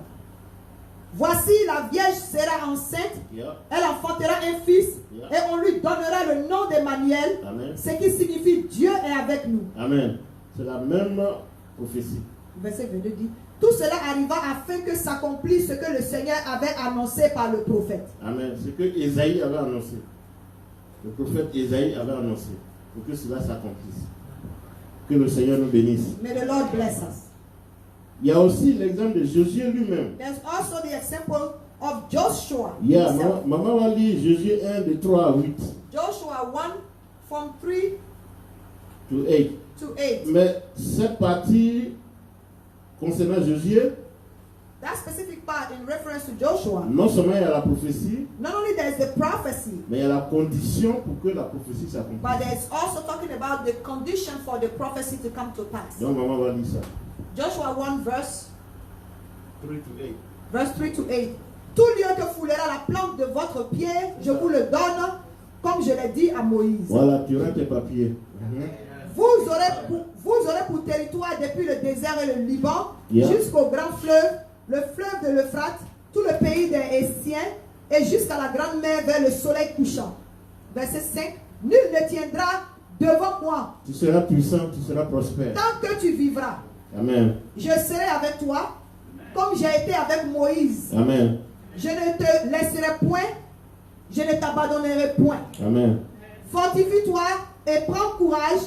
Voici, la vierge sera enceinte. Yeah. Elle enfantera un fils. Yeah. Et on lui donnera le nom d'Emmanuel. Amen. Ce qui signifie Dieu est avec nous. Amen. C'est la même prophétie. Verset 22 dit, tout cela arriva afin que s'accomplisse ce que le Seigneur avait annoncé par le prophète. Amen. Ce que Ésaïe avait annoncé. Le prophète Ésaïe avait annoncé. Pour que cela s'accomplisse. Que le Seigneur nous bénisse. May the Lord bless us. Il y a aussi l'exemple de Josué lui-même. There's also the example of Joshua. Il y a, himself. maman va lire Josué 1 de 3 à 8 Joshua 1 from 3 to 8. to 8. Mais cette partie concernant Josué, That specific part in reference to Joshua, non seulement il y a la prophétie, not only there is the prophecy, mais il y a la condition pour que la prophétie s'accomplisse. but there's also talking about the condition for the prophecy to come to pass. Donc maman va lire ça. Joshua 1 verse 3 to 8. Verse 3 to 8. Tout lieu que foulera la plante de votre pied, je vous le donne, comme je l'ai dit à Moïse. Voilà, tu auras tes papiers. Mhm. Vous aurez pour territoire depuis le désert et le Liban Yeah. jusqu'au grand fleuve, le fleuve de l'Euphrate, tout le pays des Hessiens et jusqu'à la grande mer vers le soleil couchant. Verset 5. Nul ne tiendra devant moi Tu seras puissant, tu seras prospère. tant que tu vivras. Amen. Je serai avec toi comme j'ai été avec Moïse. Amen. Je ne te laisserai point, je ne t'abandonnerai point. Amen. Fortifie-toi et prends courage,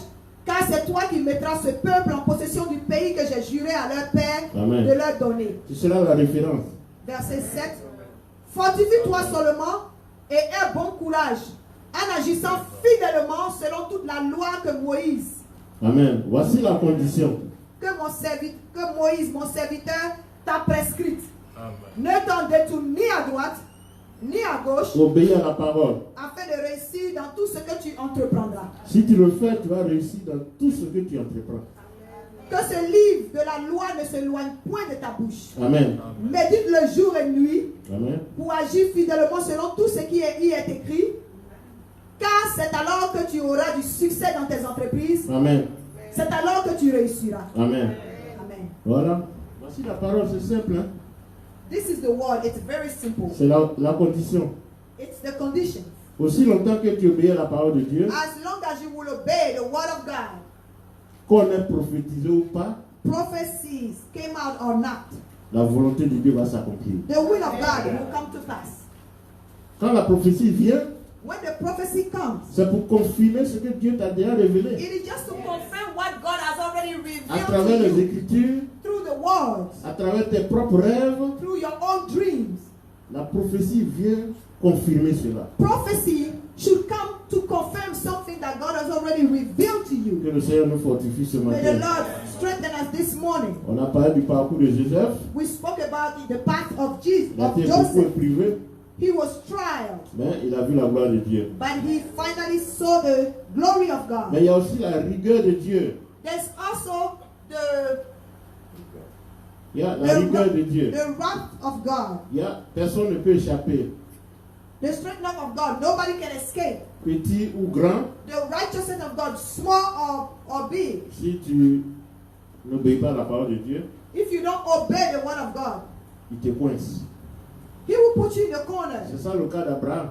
car c'est toi qui mettras ce peuple en possession du pays que j'ai juré à leur père Amen. de leur donner. Tu seras la référence. Verset 7. Fortifie-toi seulement et aie bon courage, en agissant fidèlement selon toute la loi que Moïse, Amen. Voici la condition. que Moïse, mon serviteur, t'a prescrite. Ne t'en détourne ni à droite, ni à gauche, Obéis à la parole. afin de réussir dans tout ce que tu entreprendras. Si tu le fais, tu vas réussir dans tout ce que tu entreprends. Que ce livre de la loi ne s'éloigne point de ta bouche. Amen. Médite-le jour et nuit Amen. pour agir fidèlement selon tout ce qui y est écrit. Car c'est alors que tu auras du succès dans tes entreprises. Amen. C'est alors que tu réussiras. Amen. Amen. Voilà. Voici la parole, c'est simple. Hein? This is the word. It's very simple. C'est la condition. It's the condition. Aussi longtemps que tu obéis à la parole de Dieu, As long as you will obey the word of God, qu'on ait prophétisé ou pas, prophecies came out or not, la volonté de Dieu va s'accomplir. the will of God will come to pass. Quand la prophétie vient, When the prophecy comes, c'est pour confirmer ce que Dieu t'a déjà révélé. it is just to confirm what God has already À revealed travers to les you Écritures, through the words, à travers tes propres rêves, through your own dreams. la prophétie vient confirmer cela. Prophecy should come to confirm something that God has already revealed to you. Que le Seigneur nous fortifie ce May the matin. Lord strengthen us this morning. On a parlé du parcours de Joseph. We spoke about the path of Jesus, Il a of été beaucoup Joseph. éprouvé, He was tried, mais il a vu la gloire de Dieu. but he finally saw the glory of God. Mais il y a aussi la rigueur de Dieu. There's also the Il y a la rigueur de Dieu. the wrath of God, Personne ne peut échapper. the strengthening of God. Nobody can escape. Petit ou grand, The righteousness of God, small or big. si tu n'obéis pas à la parole de Dieu, If you don't obey the word of God, il te coince. He will put you in the corner. C'est ça le cas d'Abraham.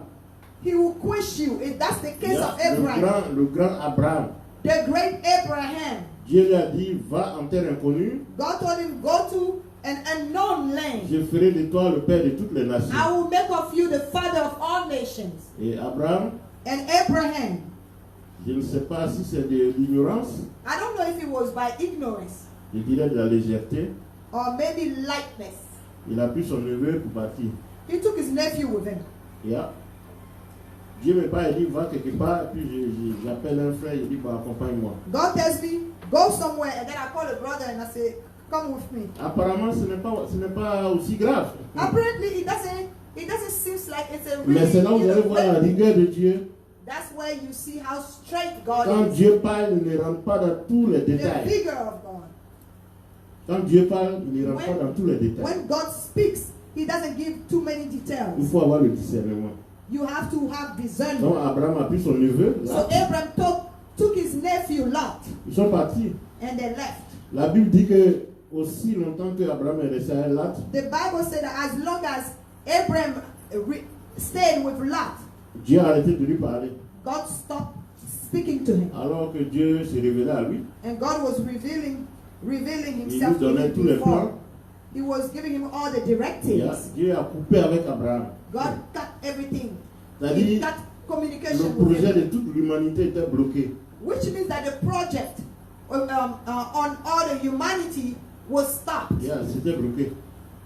He will quench you. If that's the case of Abraham, Le grand Abraham. the great Abraham, Dieu lui a dit, va en terre inconnue, God told him, go to an unknown land. je ferai de toi le père de toutes les nations. I will make of you the father of all nations. Et Abraham, And Abraham, je ne sais pas si c'est de l'ignorance, I don't know if it was by ignorance je dirais de la légèreté, or maybe lightness. il a pris son neveu pour partir. He took his nephew with him. Dieu me parle, il dit, va quelque part, puis j'appelle un frère, il dit, bah, accompagne-moi. God tells me, go somewhere, and then I call a brother and I say, come with me. Apparemment, ce n'est pas aussi grave. Apparently, it doesn't seem like it's a Mais c'est là où vous allez really, voir la rigueur de Dieu. that's where you see how straight God Quand is. Dieu parle, il ne rentre pas dans tous les The détails. vigor of God. Quand Dieu parle, il ne rentre pas dans tous les détails. When God speaks, He doesn't give too many Il details. faut avoir le discernement. You have to have Donc discernment. Abraham a pris son neveu, So Lot. Abraham took his nephew Lot, Ils sont partis. and they left. La Bible dit que aussi longtemps que Abraham est resté à Lot, The Bible said that as long as Abraham stayed with Lot, Dieu a arrêté de lui parler. God stopped speaking to him. Alors que Dieu se révélait à lui, And God was revealing il lui himself to donnait him tous les plans. before. He was giving him all the directives. Dieu a coupé avec Abraham. God cut everything. He C'est-à-dire, cut le communication with projet him. de toute l'humanité était bloqué. Which means that the project on all the humanity was stopped. C'était bloqué.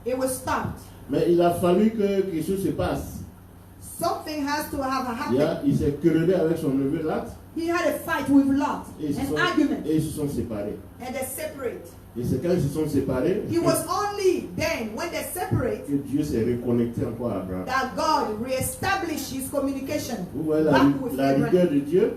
It was stopped. Mais il a fallu que quelque chose se passe. Something has to have happened. Il s'est querellé avec son neveu Lot He had a fight with Lot, et an argument, ils se sont séparés. and they separate. Et c'est quand ils se sont séparés It was only then, when they separate, que Dieu s'est reconnecté encore à Abraham. that God reestablished his communication Vous voyez back with la rigueur Abraham. de Dieu.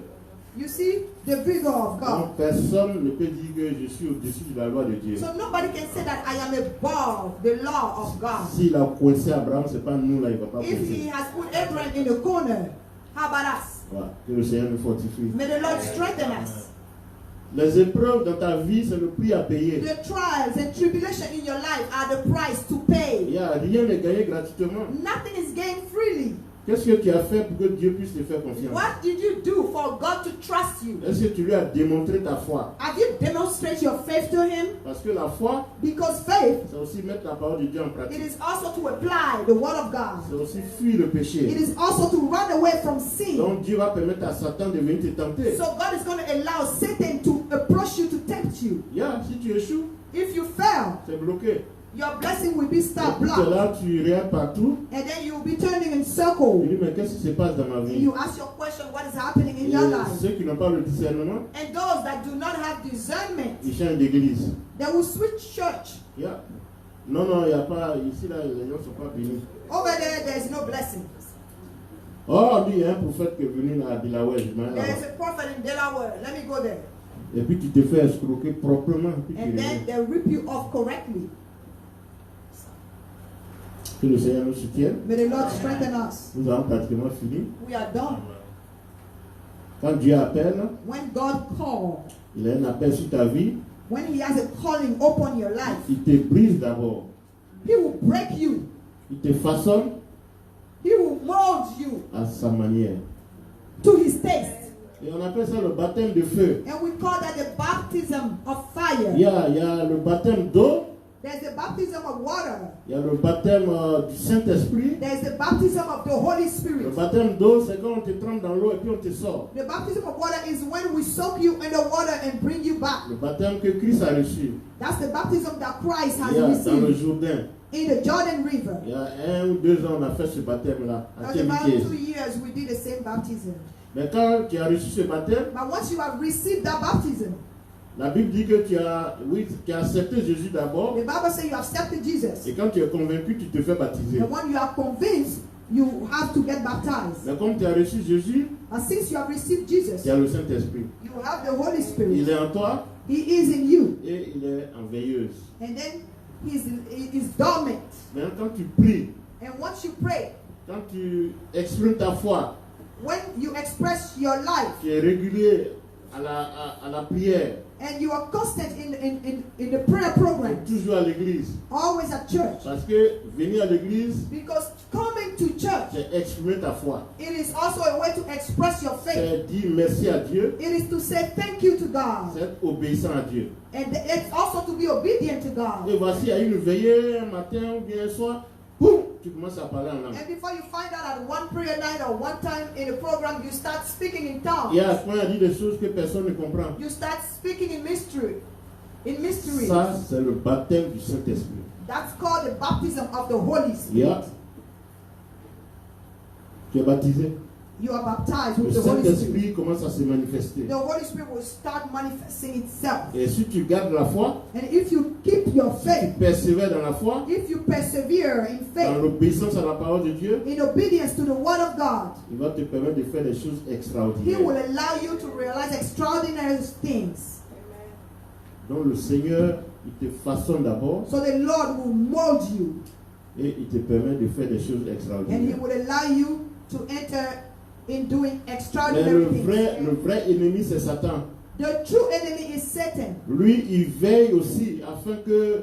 You see the vigor of God. Donc personne ne peut dire que je suis au-dessus de la loi de Dieu. So nobody can say that I am above the law of God. S'il a coincé Abraham, c'est pas nous là, il va pas If coincer. he has put Abraham in a corner, how about us? Voilà. Que le Seigneur nous fortifie. May the Lord strengthen us. Les épreuves dans ta vie, c'est le prix à payer. The trials and tribulation in your life are the price to pay. Rien n'est gagné gratuitement. Nothing is gained freely. Qu'est-ce que tu as fait pour que Dieu puisse te faire confiance? What did you do for God to trust you? Est-ce que tu lui as démontré ta foi? Have you demonstrated your faith to Him? Parce que la foi, Because faith, c'est aussi mettre la parole de Dieu en it pratique. is also to apply the word of God. C'est aussi fuir le péché. It is also to run away from sin. Donc Dieu va permettre à Satan de venir te tenter. So God is going to allow Satan to approach you, to tempt you. Si tu échoues, If you fail, c'est bloqué. your blessing will be Et stopped, puis blocked. là, tu regardes partout. And then you will be turning in Tu circle. dis, mais qu'est-ce qui se passe dans ma And vie? you ask your question, what is happening in Et your life? ceux qui n'ont pas le discernement, And those that do not have discernment, ils changent d'église. they will switch church. Non, il n'y a pas. Ici, là, les gens ne sont pas bénis. Over there, there's no blessing. Oh, lui, il y a un prophète qui est venu à Delaware. There's a prophet in Delaware. Let me go there. Et puis tu te fais escroquer proprement. Puis tu And then reviens. they rip you off correctly. Que le Seigneur nous soutienne. May the Lord strengthen us. Nous avons pratiquement fini. We are done. Quand Dieu appelle, When God calls, il a un appel sur ta vie. when He has a calling upon your life, Il te brise d'abord. He will break you. Il te façonne He will mold you à sa manière. to His taste. Et on appelle ça le baptême de feu. And we call that the baptism of fire. Il y a le baptême d'eau. There's the baptism of water. Il y a le baptême du Saint-Esprit. There's the baptism of the Holy Le Spirit. baptême d'eau, c'est quand on te trempe dans l'eau et puis on te sort. The baptism of water is when we soak you in the water and bring you back. Le baptême que Christ a reçu. That's the baptism that Christ has Il y a dans le received Jourdain. in the Jordan River. Il y a 1 ou 2 ans, on a fait ce baptême-là. À That's about Kémiké. 2 years we did the same baptism. Mais quand tu as reçu ce baptême, But once you have received that baptism, la Bible dit que tu as accepté Jésus d'abord. the Bible says you have accepted Jesus. Et quand tu es convaincu, tu te fais baptiser. And when you are convinced, you have to get baptized. Mais comme tu as reçu Jésus, And since you have received Jesus, tu as le Saint-Esprit. you have the Holy Il Spirit. est en toi He is in you. et il est en veilleuse. And then he is dormant. Maintenant, quand tu pries, And once you pray, quand tu exprimes ta foi, when you express your life, tu es régulier à la prière, and you are constant in the prayer program, toujours à l'église. always at church. Parce que venir à l'église, Because coming to church, c'est exprimer ta foi. it is also a way to express your faith. C'est dire merci à Dieu, It is to say thank you to God. c'est être obéissant à Dieu. And it's also to be obedient to God. Et voici, à une veillée, un matin ou bien un soir, boum, tu commences à parler en langue. And before you find out at one prayer night or one time in a program, you start speaking in tongues. Et à ce point, il dit des choses que personne ne comprend. You start speaking in mystery. In mystery. Ça, c'est le baptême du Saint-Esprit. That's called the baptism of the Holy Spirit. Yeah. Tu es baptisé. You are baptized Le with the Holy Spirit. Saint-Esprit commence à se manifester. The Holy Spirit will start manifesting itself. Et si tu gardes la foi, And if you keep your tu faith, persévères dans la foi, if you persevere in dans faith, l'obéissance à la parole de Dieu, in obedience to the word of God, il va te permettre de faire des choses He extraordinaires. will allow you to realize extraordinary things. Donc le Seigneur, il te façonne d'abord So the Lord will mold you, et il te permet de faire des choses and He extraordinaires. will allow you to enter in doing Mais extraordinary le things. vrai ennemi, c'est Satan. The true enemy is Satan. Lui, il veille aussi afin que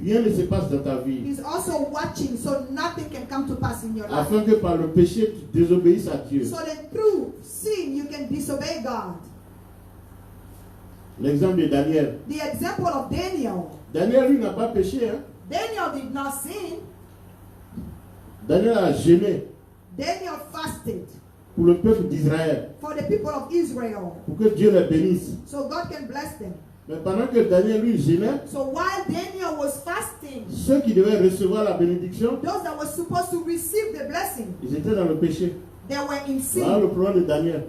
rien ne se passe dans ta vie. He's also watching so nothing can come to pass in your life. Afin que par le péché, tu désobéisses à Dieu. So that through sin you can disobey God. L'exemple de Daniel. The example of Daniel. Daniel, lui, n'a pas péché. Hein? Daniel did not sin. Daniel a jeûné Daniel fasted pour le peuple d'Israël, for the people of Israel pour que Dieu les bénisse. so God can bless them. Mais pendant que Daniel, lui, jeûnait, So while Daniel was fasting, ceux qui devaient recevoir la bénédiction, those that were supposed to receive the blessing, ils étaient dans le péché. they were in Voilà sin. le problème de Daniel.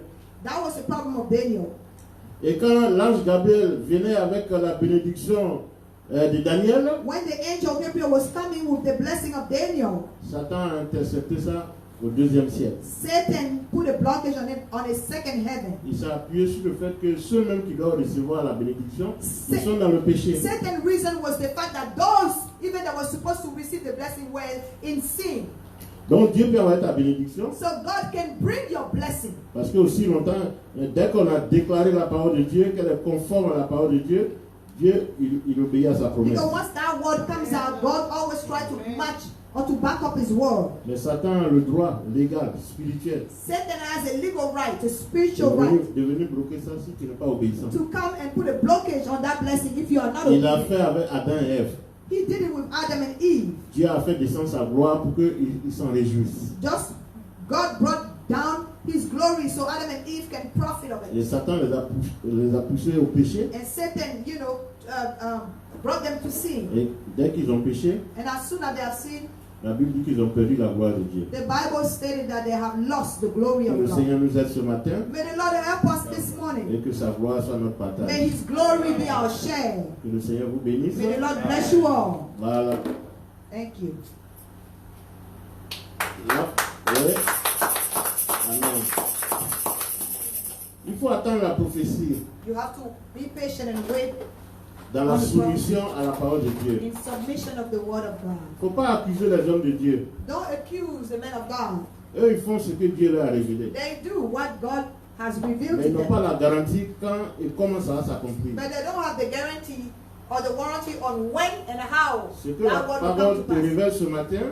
That was the problem of Daniel. Et quand l'ange Gabriel venait avec la bénédiction de Daniel, When the angel Gabriel was coming with the blessing of Daniel, Satan a intercepté ça au 2e siècle. Satan put a blockage on it on a second heaven. Il s'est appuyé sur le fait que ceux-mêmes qui doivent recevoir la bénédiction, ils sont dans le péché. Second reason was the fact that those even that were supposed to receive the blessing were in sin. Donc Dieu peut avoir ta bénédiction. So God can bring your blessing. Parce que aussi longtemps, dès qu'on a déclaré la parole de Dieu, qu'elle est conforme à la parole de Dieu, Dieu, il obéit à sa promesse. Because once that word comes out, God always tries to match or to back up his word. Mais Satan a le droit légal, spirituel, Satan has a legal right, a spiritual right, de venir bloquer ça si tu n'es pas obéissant. to come and put a blockage on that blessing if you are not Il l'a obedient. fait avec Adam et Ève. He did it with Adam and Eve. Dieu a fait descendre sa gloire pour qu'ils s'en réjouissent. Just God brought down his glory so Adam and Eve can profit of Et it. Satan les a poussés au péché. And Satan, brought them to sin. Et dès qu'ils ont péché, And as soon as they have sinned, la Bible dit qu'ils ont perdu la gloire de Dieu. the Bible stated that they have lost the glory Que of le God. Seigneur nous aide ce matin May the Lord help us this morning. et que sa gloire soit notre May partage. his glory be our share. Que le Seigneur vous bénisse. May the Lord bless you all. Voilà. Thank you. Là, ouais. Amen. Il faut attendre la prophétie You have to be patient and wait dans la soumission à la parole de Dieu. in submission of the word of God. Il ne faut pas accuser les hommes de Dieu. Don't accuse the men of God. Eux, ils font ce que Dieu leur a révélé. They do what God has revealed Mais to ils n'ont pas them. la garantie quand et comment ça va s'accomplir. But they don't have the guarantee or the warranty on when and how Ce que la that word will parole come to te pass. révèle ce matin,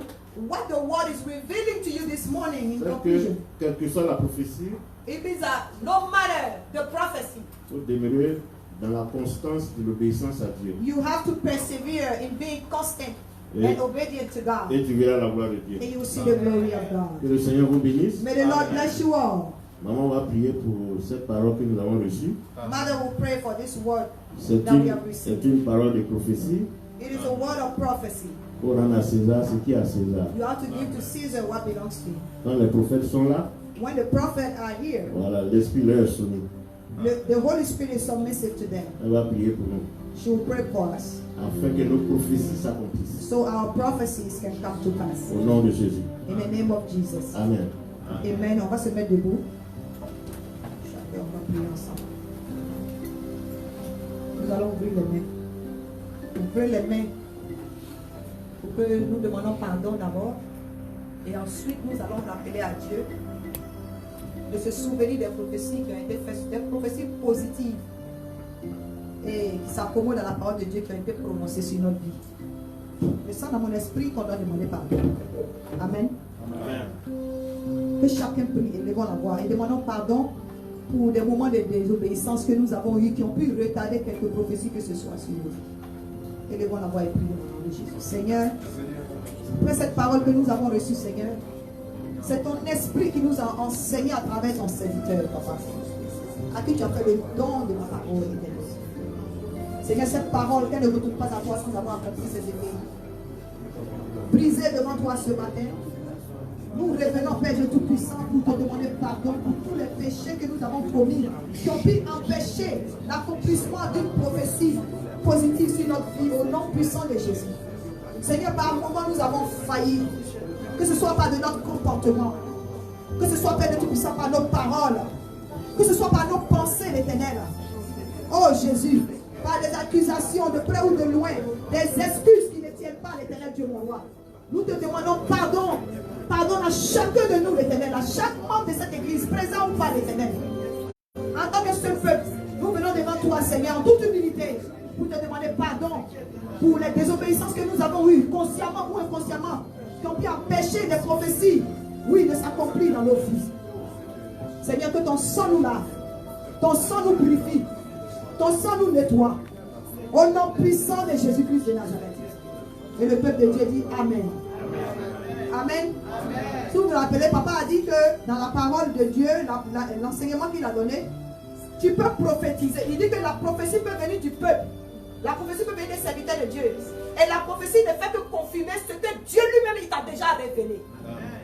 What the word is revealing to you this morning in c'est que, conclusion, quelle que soit la prophétie, it means that no matter the prophecy, il faut demeurer dans la constance de l'obéissance à Dieu. you have to persevere in being constant Et, and obedient to God, et tu verras la gloire de Dieu. and you will see the glory of God. Que le Seigneur vous bénisse. May the Lord bless you all. Maman va prier pour cette parole que nous avons reçue. Mother will pray for this word C'est that we have received. une parole de prophétie It is a word of prophecy. pour rendre à César ce qui est à César. You have to give to Caesar what belongs to him. Quand les prophètes sont là, When the prophets are here, voilà, l'Esprit leur est soumis. the Holy Spirit is submissive to them. Elle va prier pour nous, She will pray for us, afin que nos prophéties s'accomplissent. so our prophecies can come to pass. Au nom de Jésus. In the name of Jesus. Amen. Amen. On va se mettre debout. Et on va prier ensemble. Nous allons ouvrir les mains. Ouvrir les mains pour que nous demandons pardon d'abord. Et ensuite, nous allons rappeler à Dieu de se souvenir des prophéties qui ont été faites, des prophéties positives et qui s'accommodent à la parole de Dieu qui ont été prononcées sur notre vie. Je sens dans mon esprit qu'on doit demander pardon. Amen. Que chacun prie, élevons la voix et demandons pardon pour des moments de désobéissance que nous avons eus qui ont pu retarder quelques prophéties que ce soit sur nous. Élevons la voix et prions au nom de Jésus. Seigneur, après cette parole que nous avons reçue, Seigneur, c'est ton esprit qui nous a enseigné à travers ton serviteur, Papa, à qui tu as fait le don de ma parole éternelle. Seigneur, cette parole, qu'elle ne retourne pas à toi sans avoir accompli ses effets. Brisée devant toi ce matin, nous revenons, Père Dieu Tout-Puissant, pour te demander pardon pour tous les péchés que nous avons commis, qui ont pu empêcher l'accomplissement d'une prophétie positive sur notre vie, au nom puissant de Jésus. Seigneur, par moments nous avons failli, que ce soit par de notre comportement, que ce soit, Père Dieu Tout-Puissant, par nos paroles, que ce soit par nos pensées, l'Éternel. Oh Jésus, par des accusations de près ou de loin, des excuses qui ne tiennent pas, l'Éternel Dieu mon roi. Nous te demandons pardon. Pardonne à chacun de nous, l'Éternel, à chaque membre de cette église, présent ou pas, l'Éternel. En tant que seul peuple, nous venons devant toi, Seigneur, en toute humilité, pour te demander pardon pour les désobéissances que nous avons eues, consciemment ou inconsciemment, qui ont pu empêcher des prophéties, oui, de s'accomplir dans nos vies. Seigneur, que ton sang nous lave, ton sang nous purifie, ton sang nous nettoie. Au nom puissant de Jésus-Christ de Nazareth. Et le peuple de Dieu dit Amen. Amen. Si vous vous rappelez, papa a dit que dans la parole de Dieu, l'enseignement qu'il a donné, tu peux prophétiser. Il dit que la prophétie peut venir du peuple. La prophétie peut venir des serviteurs de Dieu. Et la prophétie ne fait que confirmer ce que Dieu lui-même il t'a déjà révélé.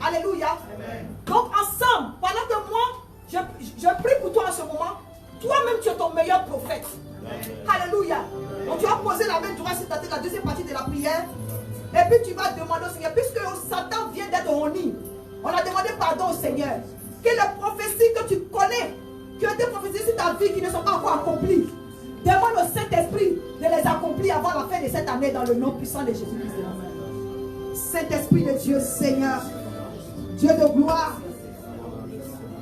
Alléluia. Donc ensemble, pendant que moi, je prie pour toi en ce moment, toi-même tu es ton meilleur prophète. Alléluia. Donc tu vas poser la main droite sur ta tête, la deuxième partie de la prière. Et puis tu vas demander au Seigneur, puisque Satan vient d'être honni, on a demandé pardon au Seigneur. Que les prophéties que tu connais, qui ont été prophétisées sur ta vie, qui ne sont pas encore accomplies, demande au Saint-Esprit de les accomplir avant la fin de cette année dans le nom puissant de Jésus-Christ. Saint-Esprit de Dieu, Seigneur, Dieu de gloire.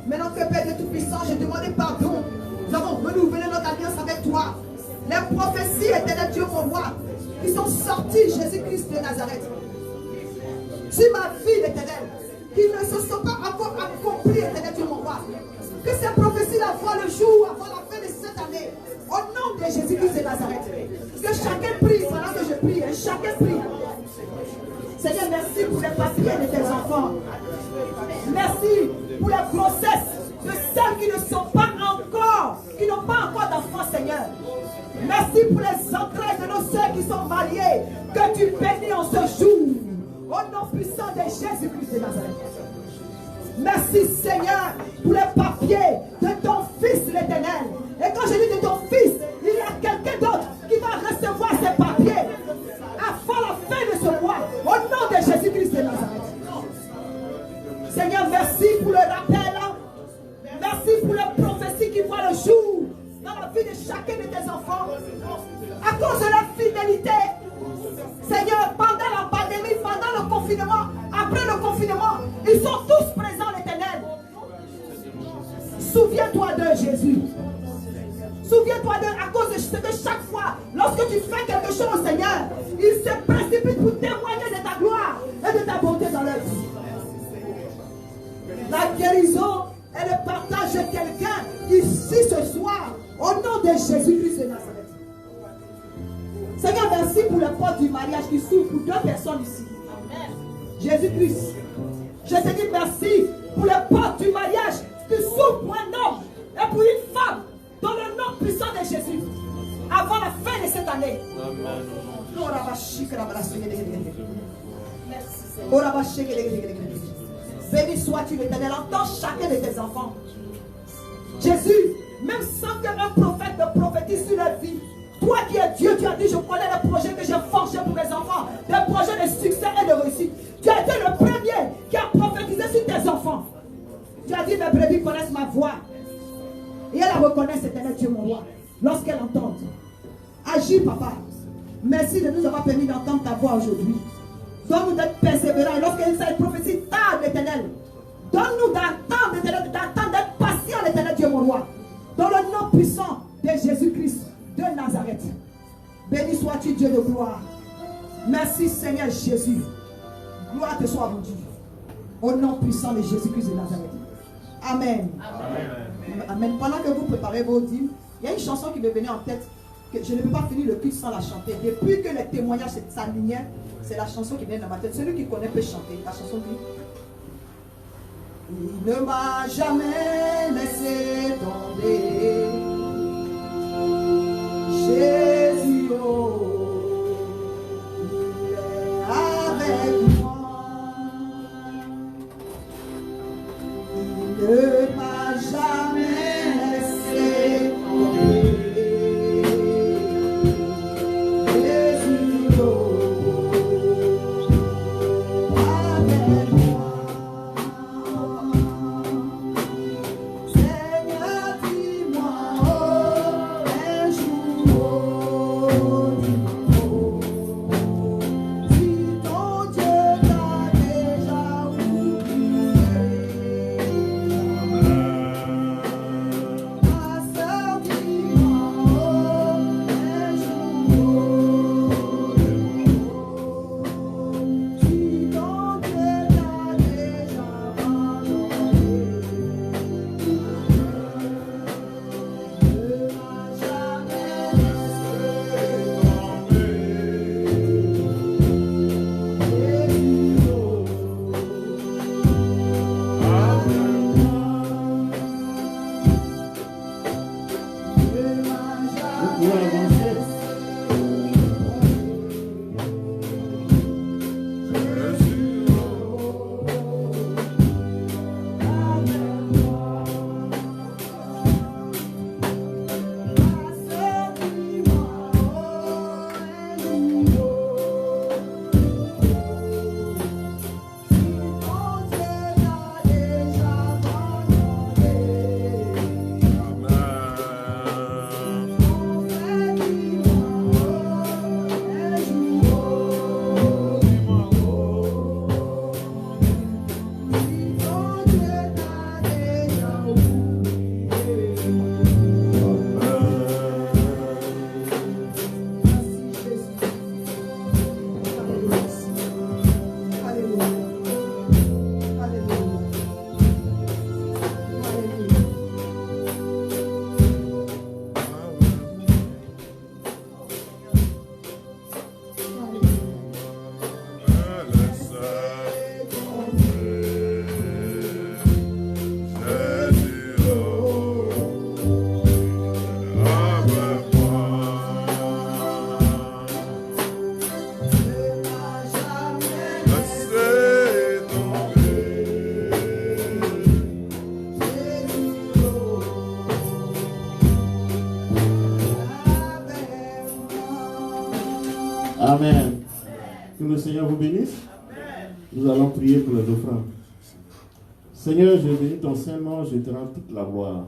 Maintenant que Père de Tout-Puissant, j'ai demandé pardon. Nous avons renouvelé notre alliance avec toi. Les prophéties, éternel Dieu, mon roi, qui sont sorties, Jésus-Christ de Nazareth, sur ma vie, l'éternel, qui ne se sont pas encore accomplies, éternel Dieu, mon roi. Que ces prophéties-là voient le jour avant la fin de cette année. Au nom de Jésus-Christ de Nazareth. Que chacun prie pendant que je prie. Chacun prie. Seigneur, merci pour les papiers de tes enfants. Merci pour les grossesses de celles qui ne sont pas encore, qui n'ont pas encore d'enfants, Seigneur. Merci pour les entrailles de nos soeurs qui sont mariées. Que tu bénis en ce jour. Au nom puissant de Jésus-Christ de Nazareth. Merci Seigneur pour les papiers de ton Fils l'Éternel. Et quand je dis de ton Fils, il y a quelqu'un d'autre qui va recevoir ces papiers avant la fin de ce mois. Au nom de Jésus-Christ de Nazareth. Seigneur, merci pour le rappel. Merci pour les prophéties qui voient le jour dans la vie de chacun de tes enfants. À cause de leur fidélité. Seigneur, pendant la pandémie, pendant le confinement, après le confinement, ils sont tous présents, l'Éternel. Souviens-toi d'eux, Jésus. Souviens-toi d'eux à cause de ce que chaque fois, lorsque tu fais quelque chose, Seigneur, ils se précipitent pour témoigner de ta gloire et de ta bonté dans leur vie. La guérison et le partage de quelqu'un ici ce soir, au nom de Jésus-Christ de Nazareth. Seigneur, merci pour le porte du mariage qui s'ouvre pour 2 personnes ici. Jésus-Christ. Je te dis merci pour le porte du mariage qui s'ouvre pour un homme et pour une femme dans le nom puissant de Jésus. Avant la fin de cette année. Béni sois-tu l'Éternel, entends chacun de tes enfants. Jésus, même sans qu'un prophète me prophétise sur leur vie, toi qui es Dieu, tu as dit, je connais les projets que j'ai forgés pour mes enfants, des projets de succès et de réussite. Tu as été le premier qui a prophétisé sur tes enfants. Tu as dit, mes brebis connaissent ma voix. Et elles la reconnaissent, éternel Dieu, mon roi, lorsqu'elles entendent. Agis, papa. Merci de nous avoir permis d'entendre ta voix aujourd'hui. Donne-nous d'être persévérants. Et lorsqu'il s'agit de prophétie, tarde, l'éternel. Donne-nous d'attendre, l'éternel, d'attendre, d'être patient, l'éternel Dieu, mon roi. Dans le nom puissant de Jésus-Christ de Nazareth. Béni sois-tu, Dieu de gloire. Merci, Seigneur Jésus. Gloire te soit rendue. Au nom puissant de Jésus-Christ de Nazareth. Amen. Amen. Amen. Pendant que vous préparez vos dîmes, il y a une chanson qui me venait en tête, que je ne peux pas finir le culte sans la chanter. Depuis que les témoignages s'alignaient, c'est la chanson qui vient dans ma tête. Celui qui connaît peut chanter. La chanson dit: il ne m'a jamais laissé tomber. Jésus, oh, il est avec moi. Il ne m'a jamais laissé tomber. Jésus, oh, avec moi. Seigneur, dis-moi, oh, un jour, oh, si ton Dieu t'a déjà oublié. Ma sœur, dis-moi, oh, un jour, si ton Dieu t'a déjà abandonné. Ne m'a jamais laissé Vous pouvez avancer. Amen. Amen. Que le Seigneur vous bénisse. Nous allons prier pour les offrandes. Seigneur, je bénis ton Saint-Nom, je te rends toute la gloire.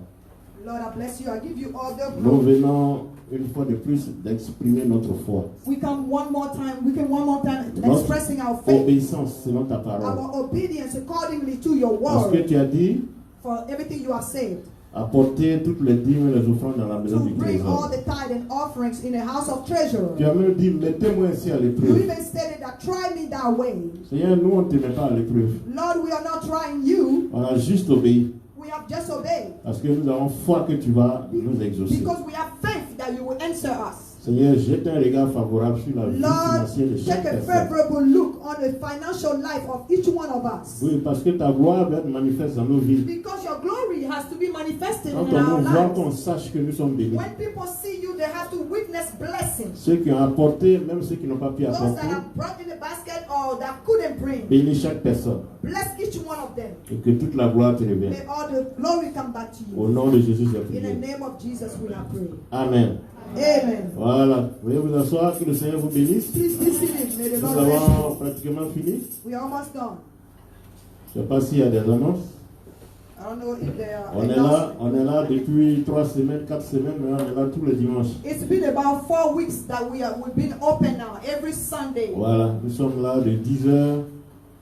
Lord, I bless you. I give you all the Nous glory. venons une fois de plus d'exprimer notre foi. We come one more time Notre expressing our faith, obéissance selon ta parole. our obedience accordingly to your Parce que word, tu as dit, for everything you have said. apporter toutes les dîmes et les offrandes dans la maison To du bring all trésor. the tithe and offerings in the house of treasure. Tu as même dit, mettez-moi ainsi à You l'épreuve. even stated that try me that way. Seigneur, nous on ne te met pas à l'épreuve. Lord, we are not trying you. On a juste obéi. We have just obeyed. Parce que nous avons foi que tu vas nous exaucer. Because we have faith that you will answer us. Seigneur, jette un regard favorable sur la vie Lord, financière de chaque take a personne. favorable look on the financial life of each one of us. Oui, parce que ta gloire va être manifeste dans nos vies. Because your glory has to be manifested Quand in our on nous voit, qu'on lives. sache que nous sommes bénis. When people see you, they have to witness blessings. Ceux qui ont apporté, même ceux qui n'ont pas pu Those apporter, that have brought in the basket or that couldn't bring, bénis chaque personne. bless each one of them. Et que toute la gloire te revienne. May all the glory come back to Au you. nom de Jésus, j'ai In the prié. name of Jesus, we have prayed. Amen. Amen. Voilà. Veuillez vous asseoir, que le Seigneur vous bénisse. Please be seated. May the Nous Lord bless avons you. pratiquement fini. We are almost done. Je ne sais pas s'il y a des annonces. I don't know if there are. On est là depuis 3 semaines, 4 semaines, mais on est là tous les dimanches. It's been about 4 weeks that we've been open now every Sunday. Voilà, nous sommes là de 10h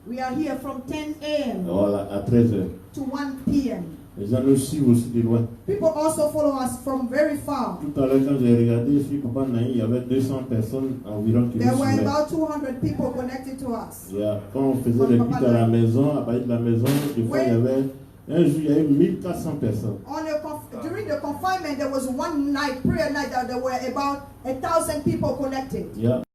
We are here from 10 a.m. voilà, à 13h. to 1 p.m. Les gens nous suivent aussi de loin. People also follow us from very far. Tout à l'heure, quand j'ai regardé sur Papa Naï, il y avait 200 personnes environ qui There nous were suivaient. about 200 people connected to us. Quand on faisait les cultes à la maison, à partir de la maison, des fois, il y avait un jour, il y avait 1400 personnes. During the confinement, there was one night, prayer night, that there were about 1,000 people connected.